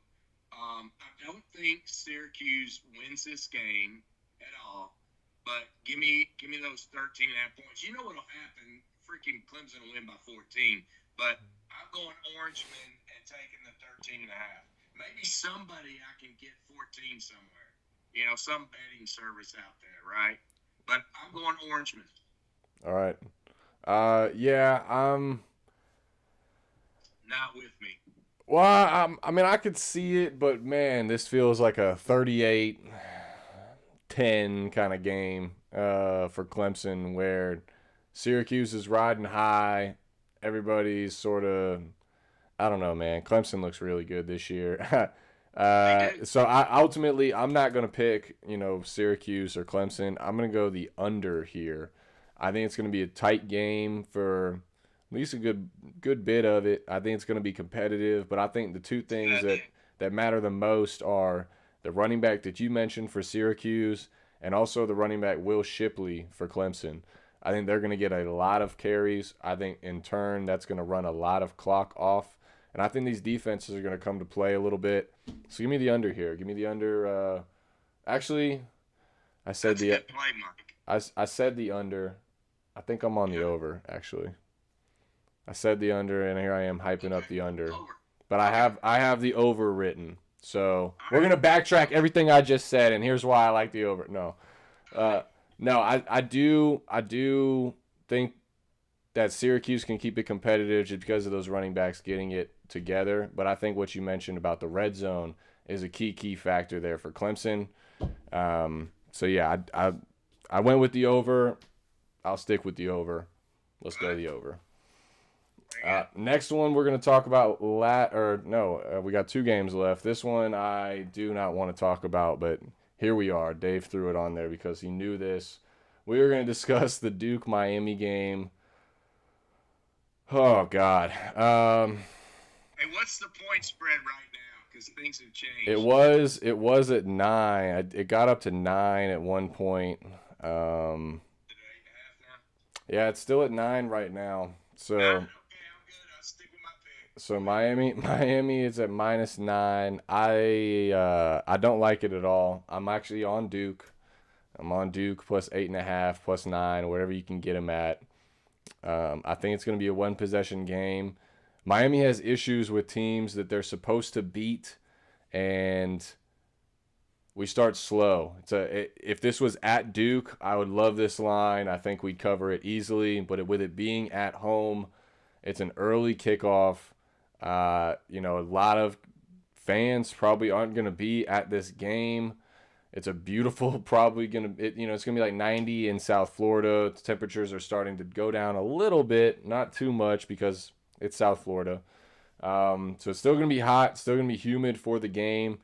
I don't think Syracuse wins this game at all, but give me those 13 and a half points. You know what'll happen? Freaking Clemson will win by 14, but I'm going Orangeman and taking the 13 and a half. Maybe somebody I can get 14 somewhere. Some betting service out there, right? But I'm going Orangeman. All right. Yeah, Not with me. Well, I mean, I could see it, but man, this feels like a 38-10 kind of game for Clemson, where Syracuse is riding high. Everybody's sort of, I don't know, man. Clemson looks really good this year. So I'm not going to pick, Syracuse or Clemson. I'm going to go the under here. I think it's going to be a tight game for at least a good bit of it. I think it's going to be competitive, but I think the two things that matter the most are the running back that you mentioned for Syracuse and also the running back Will Shipley for Clemson. I think they're going to get a lot of carries. I think in turn that's going to run a lot of clock off. And I think these defenses are going to come to play a little bit. So give me the under here. Give me the under. Actually, I said That's the play, Mike. I said the under. I think I'm on the over, actually. I said the under, and here I am hyping up the under. But I have the over written. So we're gonna backtrack everything I just said, and here's why I like the over. No, I do think that Syracuse can keep it competitive just because of those running backs getting it together. But I think what you mentioned about the red zone is a key factor there for Clemson. So yeah, I went with the over. I'll stick with the over. Let's go the over. Next one we're going to talk about we got 2 games left. This one I do not want to talk about, but here we are. Dave threw it on there because he knew this. We were going to discuss the Duke-Miami game. Oh, God. Hey, what's the point spread right now? Because things have changed. It was at 9. It got up to 9 at one point. Yeah, it's still at 9 right now. So, okay, I'm good. I'll stick with my pick. So Miami is at -9. I don't like it at all. I'm actually on Duke. I'm on Duke plus 8.5, plus 9, wherever you can get them at. I think it's going to be a 1-possession game. Miami has issues with teams that they're supposed to beat, and we start slow. If this was at Duke, I would love this line. I think we'd cover it easily. But with it being at home, it's an early kickoff. A lot of fans probably aren't going to be at this game. It's a beautiful, it's going to be like 90 in South Florida. The temperatures are starting to go down a little bit, not too much because it's South Florida. So it's still going to be hot, still going to be humid for the game.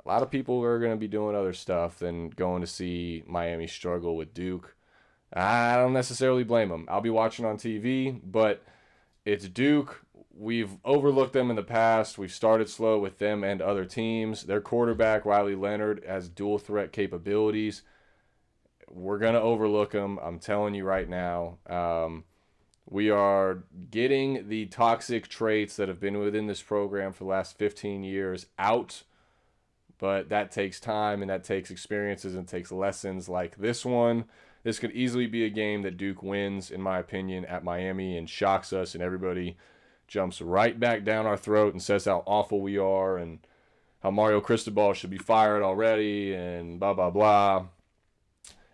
A lot of people are going to be doing other stuff than going to see Miami struggle with Duke. I don't necessarily blame them. I'll be watching on TV, but it's Duke. We've overlooked them in the past. We've started slow with them and other teams. Their quarterback, Riley Leonard, has dual threat capabilities. We're going to overlook them. I'm telling you right now. We are getting the toxic traits that have been within this program for the last 15 years out. But that takes time, and that takes experiences, and takes lessons like this one. This could easily be a game that Duke wins, in my opinion, at Miami and shocks us, and everybody jumps right back down our throat and says how awful we are and how Mario Cristobal should be fired already and blah, blah, blah.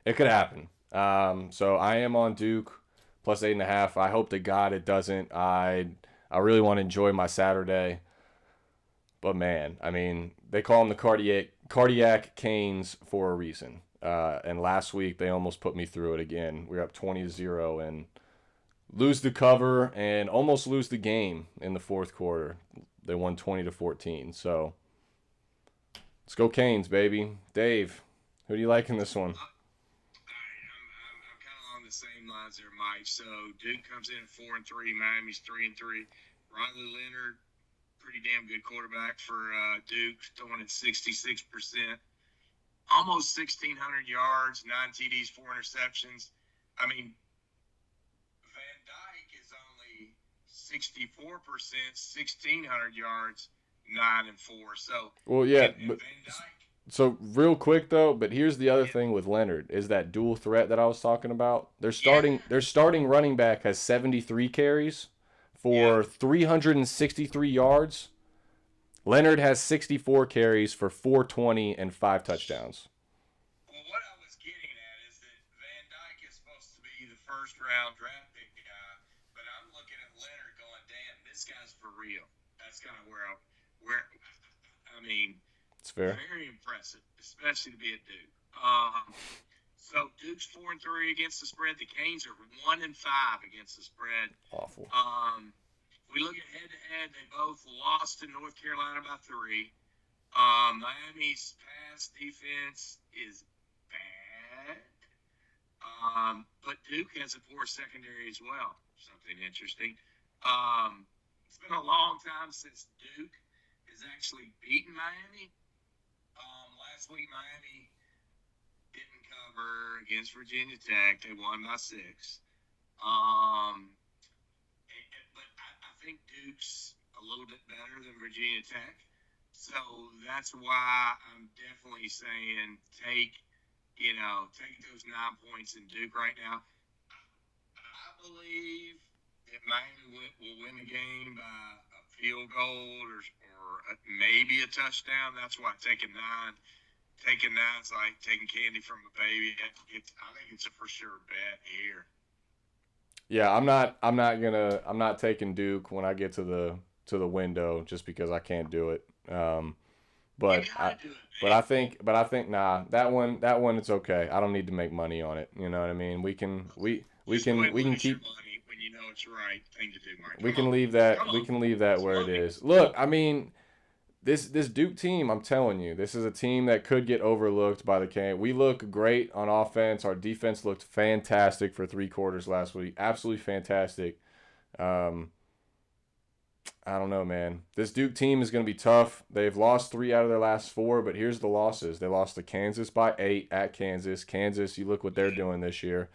It could happen. So I am on Duke plus 8.5. I hope to God it doesn't. I really want to enjoy my Saturday. But, man, I mean, they call them the cardiac Canes for a reason. And last week, they almost put me through it again. We were up 20-0 and lose the cover and almost lose the game in the fourth quarter. They won 20-14. So, go Canes, baby. Dave, who do you like in this one? All right, I'm kind of on the same lines there, Mike. So Duke comes in at 4-3. Miami's 3-3. Riley Leonard, pretty damn good quarterback for Duke, throwing at 66%. Almost 1,600 yards, 9 TDs, 4 interceptions. I mean, Van Dyke is only 64%, 1,600 yards, 9 and 4. So, Well, yeah, and but Van Dyke, so real quick though, but here's the other yeah, thing with Leonard is that dual threat that I was talking about. yeah, Their starting running back has 73 carries yeah. for 363 yards. Leonard has 64 carries for 420 and 5 touchdowns. Well, what I was getting at is that Van Dyke is supposed to be the first round draft pick guy, but I'm looking at Leonard going, damn, this guy's for real. That's kind of I mean, It's fair. very impressive, especially to be at Duke. So Duke's 4-3 against the spread. The Canes are 1-5 against the spread. Awful. We look at head-to-head. They both lost to North Carolina by 3. Miami's pass defense is bad, but Duke has a poor secondary as well. Something interesting. It's been a long time since Duke has actually beaten Miami. Last week, Miami didn't cover against Virginia Tech. They won by 6. But I think Duke's a little bit better than Virginia Tech. So that's why I'm definitely saying take those 9 points in Duke right now. I believe that Miami will win the game by a field goal or maybe a touchdown. That's why taking 9 is like taking candy from a baby. I think it's a for sure bet here. Yeah, I'm not taking Duke when I get to the window just because I can't do it. You But I gotta do it, but man. I think nah, that one it's okay. I don't need to make money on it. You know what I mean? Just go ahead We and can lose your keep money when you know it's the right thing to do, Mike. we Come can on. leave that Come on. Let's where it book it. is. Look, I mean, this Duke team, I'm telling you, this is a team that could get overlooked by the Can. We look great on offense. Our defense looked fantastic for 3 quarters last week. Absolutely fantastic. Um, I don't know, man. This Duke team is going to be tough. They've lost 3 out of their last 4, but here's the losses. They lost to Kansas by 8 at Kansas. Kansas, you look what they're Yeah, doing this year.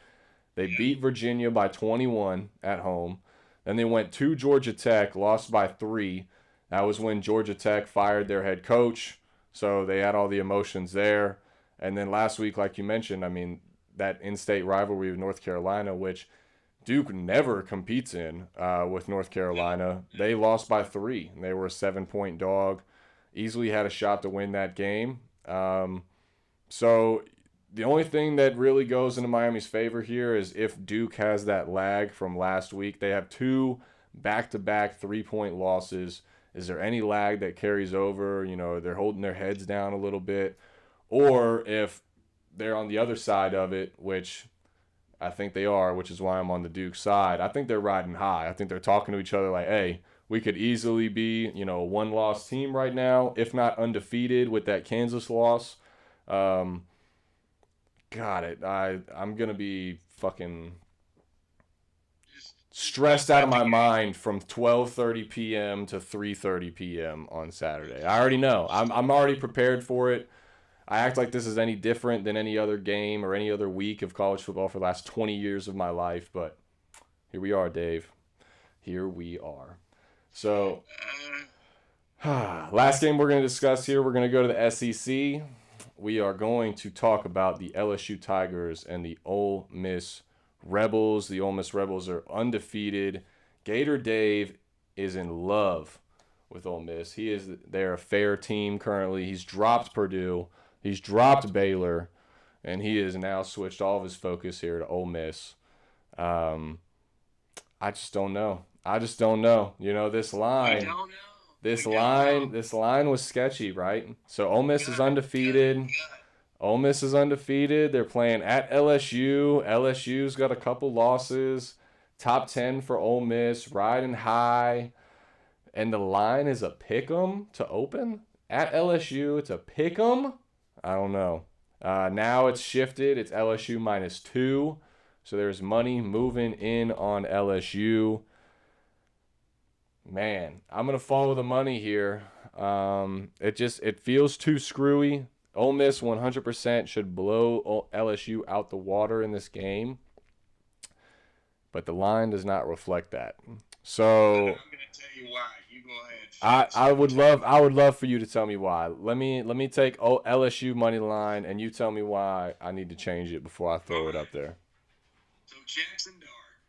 They yeah, beat Virginia by 21 at home. Then they went to Georgia Tech, lost by 3. That was when Georgia Tech fired their head coach. So they had all the emotions there. And then last week, like you mentioned, I mean, that in state rivalry with North Carolina, which Duke never competes in with North no, Carolina. no. They lost by 3. They were a 7 point dog. Easily had a shot to win that game. So the only thing that really goes into Miami's favor here is if Duke has that lag from last week. They have 2 back-to-back 3 point losses. Is there any lag that carries over? You know, they're holding their heads down a little bit. Or if they're on the other side of it, which I think they are, which is why I'm on the Duke side. I think they're riding high. I think they're talking to each other like, hey, we could easily be, a one-loss team right now, if not undefeated with that Kansas loss. Um, I'm gonna be fucking Just don't stressed out of bet the my game. mind from 12:30 p.m. to 3:30 p.m. on Saturday. I already know. I'm already prepared for it. I act like this is any different than any other game or any other week of college football for the last 20 years of my life, but here we are, Dave. Here we are. So, Uh, last game we're going to discuss here, we're going to go to the SEC. We are going to talk about the LSU Tigers and the Ole Miss Rebels. The Ole Miss Rebels are undefeated. Gator Dave is in love with Ole Miss. They're a fair team currently. He's dropped Purdue. He's dropped Baylor, and he has now switched all of his focus here to Ole Miss. Um, I just don't know. I just don't know. This we line, don't know. We don't know. this line was sketchy, right? So Ole Miss is Good, good, undefeated. good. Ole Miss is undefeated. They're playing at LSU. LSU's got a couple losses. Top 10 for Ole Miss, riding high. And the line is a pick 'em to open At LSU, it's a pick 'em. I don't know. Now it's shifted. It's LSU -2. So there's money moving in on LSU. Man, I'm gonna follow the money here. It feels too screwy. Ole Miss 100% should blow LSU out the water in this game, but the line does not reflect that. So I'm gonna tell you why. You go ahead. I would love for you to tell me why. Let me take LSU money line, and you tell me why I need to change it before I throw it up there. So Jackson Dart,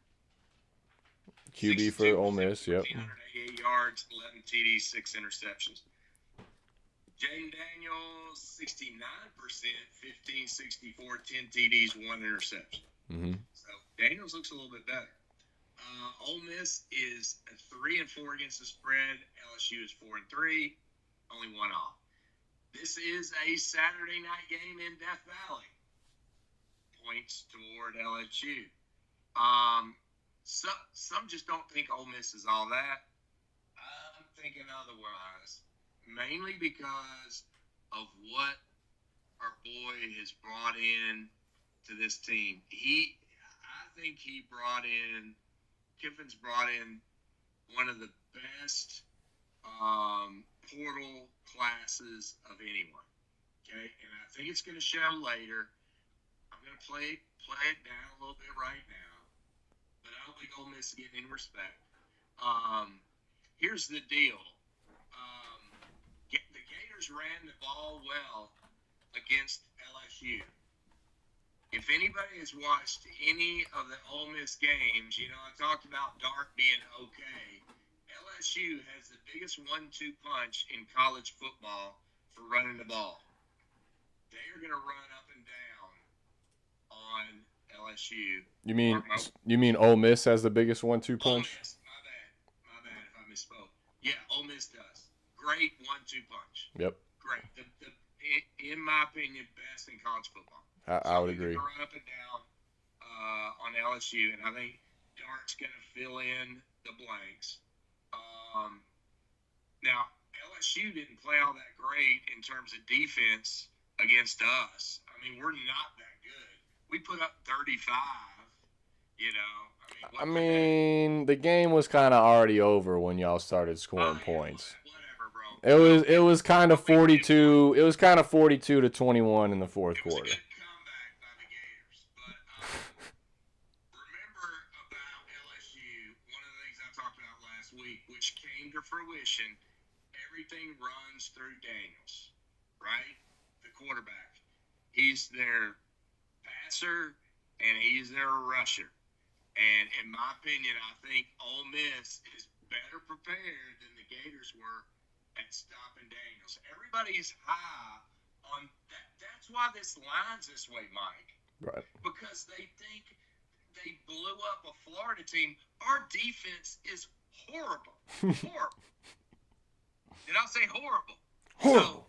QB for Ole Miss, yep. 188 yards, 11 TDs, 6 interceptions. Jaden Daniels, 69%, 15, 64, 10 TDs, 1 interception. Mm-hmm. So Daniels looks a little bit better. Ole Miss is 3-4 against the spread. LSU is 4-3, only 1 off. This is a Saturday night game in Death Valley. Points toward LSU. Some just don't think Ole Miss is all that. I'm thinking otherwise, mainly because of what our boy has brought in to this team. I think Kiffin's brought in one of the best portal classes of anyone. Okay, and I think it's going to show later. I'm going to play it down a little bit right now, but I don't think Ole Miss is getting any respect. Here's the deal. The Gators ran the ball well against LSU. If anybody has watched any of the Ole Miss games, I talked about Dart being okay. LSU has the biggest 1-2 punch in college football for running the ball. They are going to run up and down on LSU. You mean Ole Miss has the biggest 1-2 punch? Ole Miss, my bad if I misspoke. Yeah, Ole Miss does. Great 1-2 punch. Yep. Great. In my opinion, best in college football. I would agree. Run up and down on LSU, and I think Dart's going to fill in the blanks. Now, LSU didn't play all that great in terms of defense against us. I mean, we're not that good. We put up 35, I mean, the game was kind of already over when y'all started scoring points. Whatever, bro. It was kind of 42. It was kind of 42-21 in the fourth quarter. Which came to fruition, everything runs through Daniels, right? The quarterback. He's their passer, and he's their rusher. And in my opinion, I think Ole Miss is better prepared than the Gators were at stopping Daniels. Everybody's high on that. That's why this line's this way, Mike. Right. Because they think they blew up a Florida team. Our defense is horrible. Horrible. Did I say horrible? Horrible.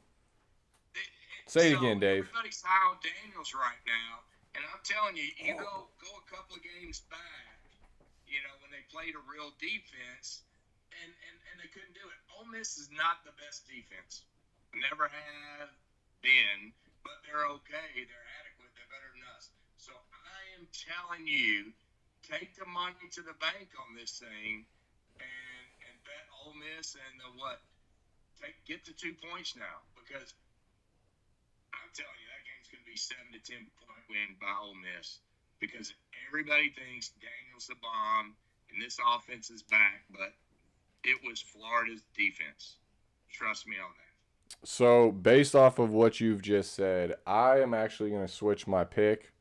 Say it again, Dave. Everybody's high on Daniels right now, and I'm telling you, go a couple of games back, when they played a real defense, and they couldn't do it. Ole Miss is not the best defense. Never have been, but they're okay. They're adequate. They're better than us. So I am telling you, take the money to the bank on this thing, and bet Ole Miss and get the 2 points now, because I'm telling you that game's going to be 7 to 10 point win by Ole Miss, because everybody thinks Daniel's the bomb and this offense is back, but it was Florida's defense. Trust me on that. So based off of what you've just said, I am actually going to switch my pick.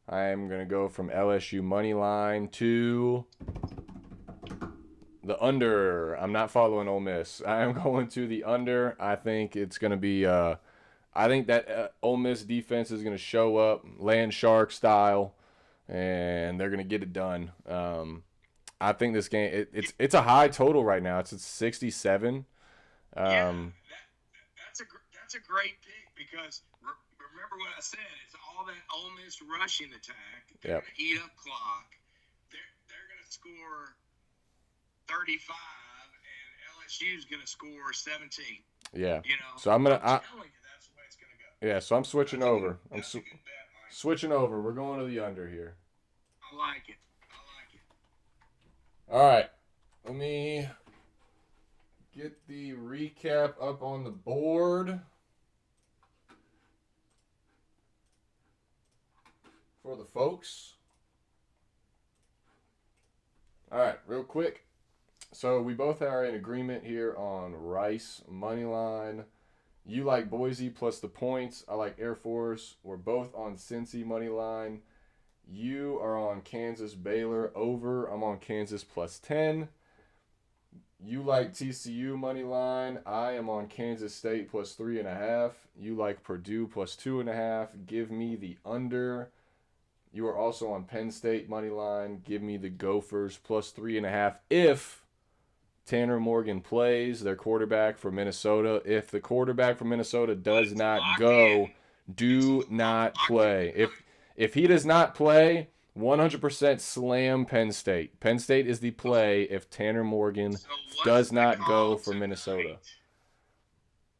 I am going to go from LSU money line to the under. I'm not following Ole Miss. I am going to the under. I think it's going to be I think that Ole Miss defense is going to show up, land shark style, and they're going to get it done. I think this game it's a high total right now. It's at 67. That's a great pick, because remember what I said. It's all that Ole Miss rushing attack. They're going to eat up clock. They're going to score 35, and LSU's going to score 17. Yeah. You know, So I'm gonna. I'm telling you, that's the way it's gonna go. Yeah. So I'm switching over. That's a good bet, Mike. Switching over. We're going to the under here. I like it. I like it. All right. Let me get the recap up on the board for the folks. All right, real quick. So we both are in agreement here on Rice money line. You like Boise plus the points. I like Air Force. We're both on Cincy money line. You are on Kansas Baylor over. I'm on Kansas plus 10. You like TCU money line. I am on Kansas State plus 3.5. You like Purdue plus 2.5. Give me the under. You are also on Penn State money line. Give me the Gophers plus 3.5 if Tanner Morgan plays, their quarterback for Minnesota. If the quarterback for Minnesota does not go, do not play. If he does not play, 100% slam Penn State. Penn State is the play if Tanner Morgan does not go for Minnesota.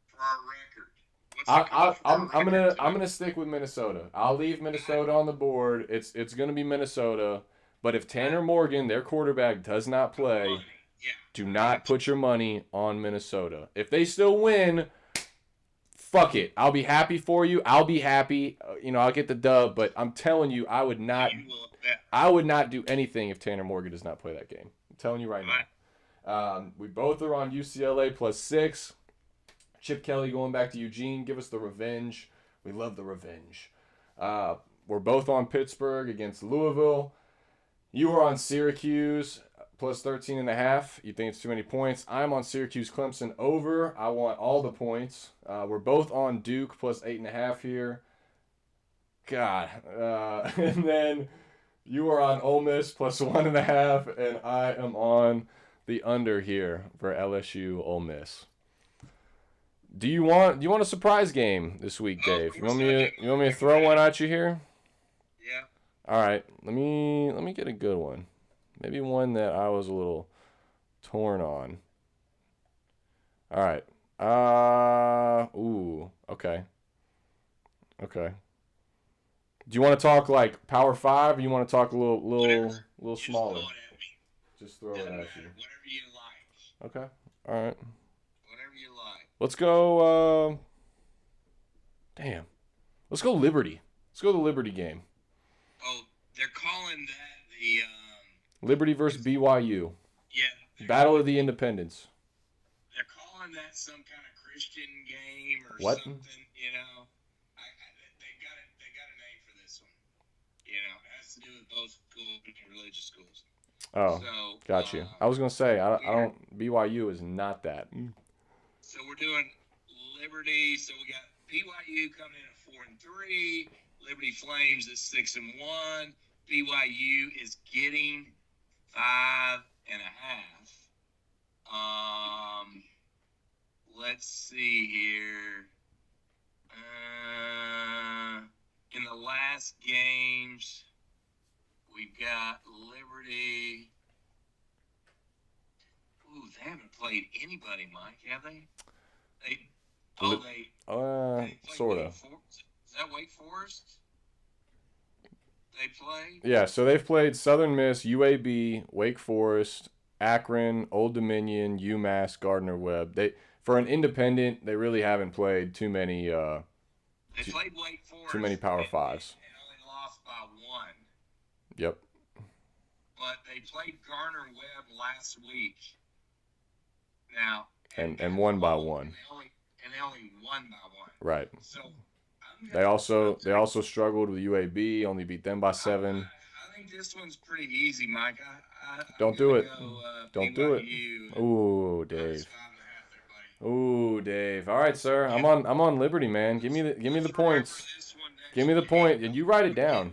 For our record. I'm gonna stick with Minnesota. I'll leave Minnesota on the board. It's gonna be Minnesota. But if Tanner Morgan, their quarterback, does not play, do not put your money on Minnesota. If they still win, fuck it. I'll be happy for you. I'll be happy. I'll get the dub. But I'm telling you, I would not do anything if Tanner Morgan does not play that game. I'm telling you right now. We both are on UCLA plus 6. Chip Kelly going back to Eugene. Give us the revenge. We love the revenge. We're both on Pittsburgh against Louisville. You are on Syracuse plus 13.5. You think it's too many points. I'm on Syracuse Clemson over. I want all the points. We're both on Duke plus 8.5 here. God. And then you are on Ole Miss plus 1.5, and I am on the under here for LSU Ole Miss. Do you want a surprise game this week, Dave? You want me to throw one at you here? Yeah. All right. Let me get a good one. Maybe one that I was a little torn on. All right. Okay. Okay. Do you want to talk like Power 5 or you want to talk a little smaller? Just throw it at you. Whatever you like. Okay. All right. Whatever you like. Let's go damn. Let's go Liberty. Let's go the Liberty game. Oh, they're calling that the Liberty versus BYU. Yeah. Battle of the Independents. They're calling that some kind of Christian game or what? Something, They got a name for this one. It has to do with both schools, religious schools. Oh, so, got you. I was gonna say I don't. BYU is not that. So we're doing Liberty. So we got BYU coming in at 4-3. Liberty Flames at 6-1. BYU is getting 5.5. Let's see here. In the last games, we've got Liberty. Ooh, they haven't played anybody, Mike, have they? Sort of. Is that Wake Forest? They play? Yeah, so they've played Southern Miss, UAB, Wake Forest, Akron, Old Dominion, UMass, Gardner-Webb. For an independent, they really haven't played too many. They played Wake Forest. Too many Power Fives. And only lost by 1. Yep. But they played Gardner-Webb last week. Now. And won by 1. They only won by 1. Right. So. They also struggled with UAB. Only beat them by 7. I think this one's pretty easy, Mike. Don't do it. Don't do it. Ooh, Dave. Ooh, Dave. All right, sir. I'm on Liberty, man. Give me the points. Give me the point, and you write it down.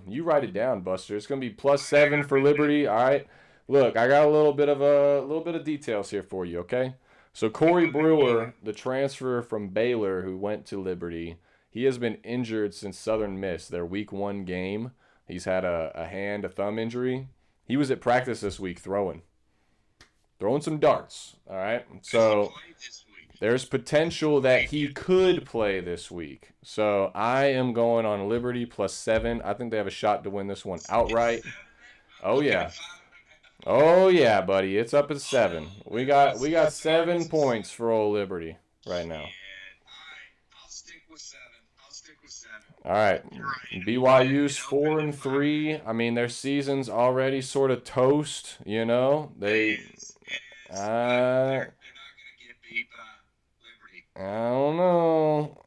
Buster. It's gonna be plus 7 for Liberty. All right. Look, I got a little bit of details here for you. Okay. So Corey Brewer, the transfer from Baylor who went to Liberty, he has been injured since Southern Miss, their week 1 game. He's had a thumb injury. He was at practice this week throwing some darts. All right. So There's potential that he could play this week. So I am going on Liberty +7. I think they have a shot to win this one outright. Oh yeah. Oh yeah, buddy. It's up at 7. We got 7 points for old Liberty right now. I'll stick with 7. All right. BYU's 4-3. I mean, their season's already sort of toast, you know. It is. They're not going to get beat by Liberty. I don't know.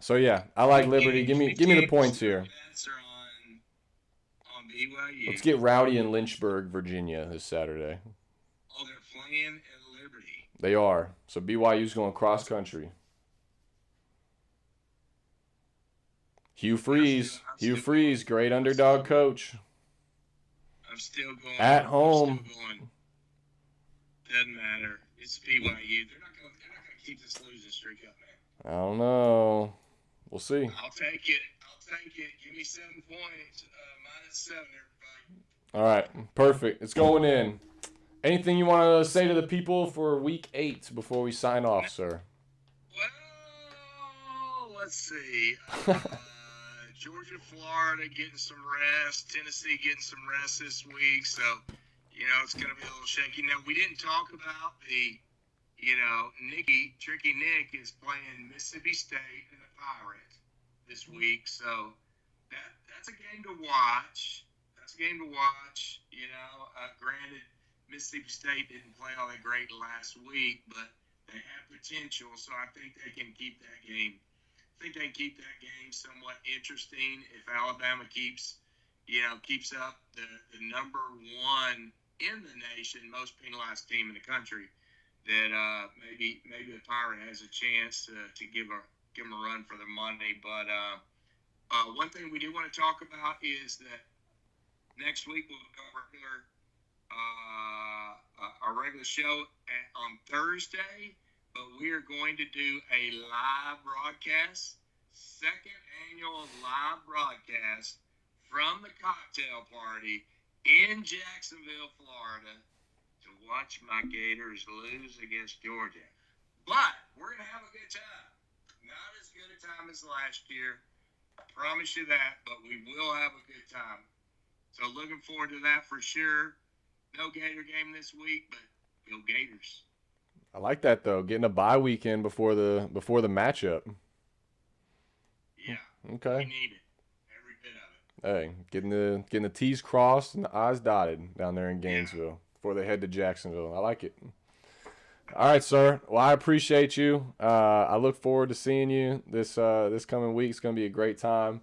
So yeah, I like Liberty. Give me the points here. On BYU. Let's get rowdy in Lynchburg, Virginia this Saturday. Oh, they're playing at Liberty. They are. So BYU's going cross country. Hugh Freeze, great underdog coach. I'm still going. At home. Doesn't matter. It's BYU. They're not going to keep this losing streak up, man. I don't know. We'll see. I'll take it. Give me 7 points. -7, everybody. All right. Perfect. It's going in. Anything you want to say to the people for week 8 before we sign off, sir? Well, let's see. Georgia, Florida getting some rest. Tennessee getting some rest this week. So, it's going to be a little shaky. Now, we didn't talk about Tricky Nick is playing Mississippi State and the Pirates this week. So, that's a game to watch. Granted, Mississippi State didn't play all that great last week, but they have potential. So, I think they can keep that game. Somewhat interesting if Alabama keeps up the number 1 in the nation, most penalized team in the country. That maybe the Pirate has a chance to give them a run for their money. But one thing we do want to talk about is that next week we'll go our regular show on Thursday. But we are going to do a live broadcast, second annual live broadcast from the cocktail party in Jacksonville, Florida, to watch my Gators lose against Georgia. But we're going to have a good time. Not as good a time as last year. I promise you that, but we will have a good time. So looking forward to that for sure. No Gator game this week, but go Gators. I like that though, getting a bye weekend before the matchup. Yeah. Okay. We need it. Every bit of it. Hey, getting the T's crossed and the I's dotted down there in Gainesville before they head to Jacksonville. I like it. All right, sir. Well, I appreciate you. I look forward to seeing you this coming week. It's going to be a great time.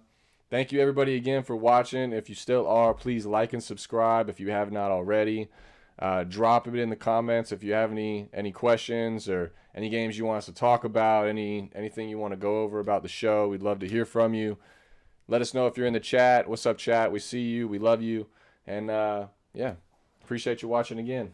Thank you, everybody, again for watching. If you still are, please like and subscribe if you have not already. Drop it in the comments if you have any questions or any games you want us to talk about, anything you want to go over about the show. We'd love to hear from you. Let us know if you're in the chat. What's up, chat? We see you. We love you. And, appreciate you watching again.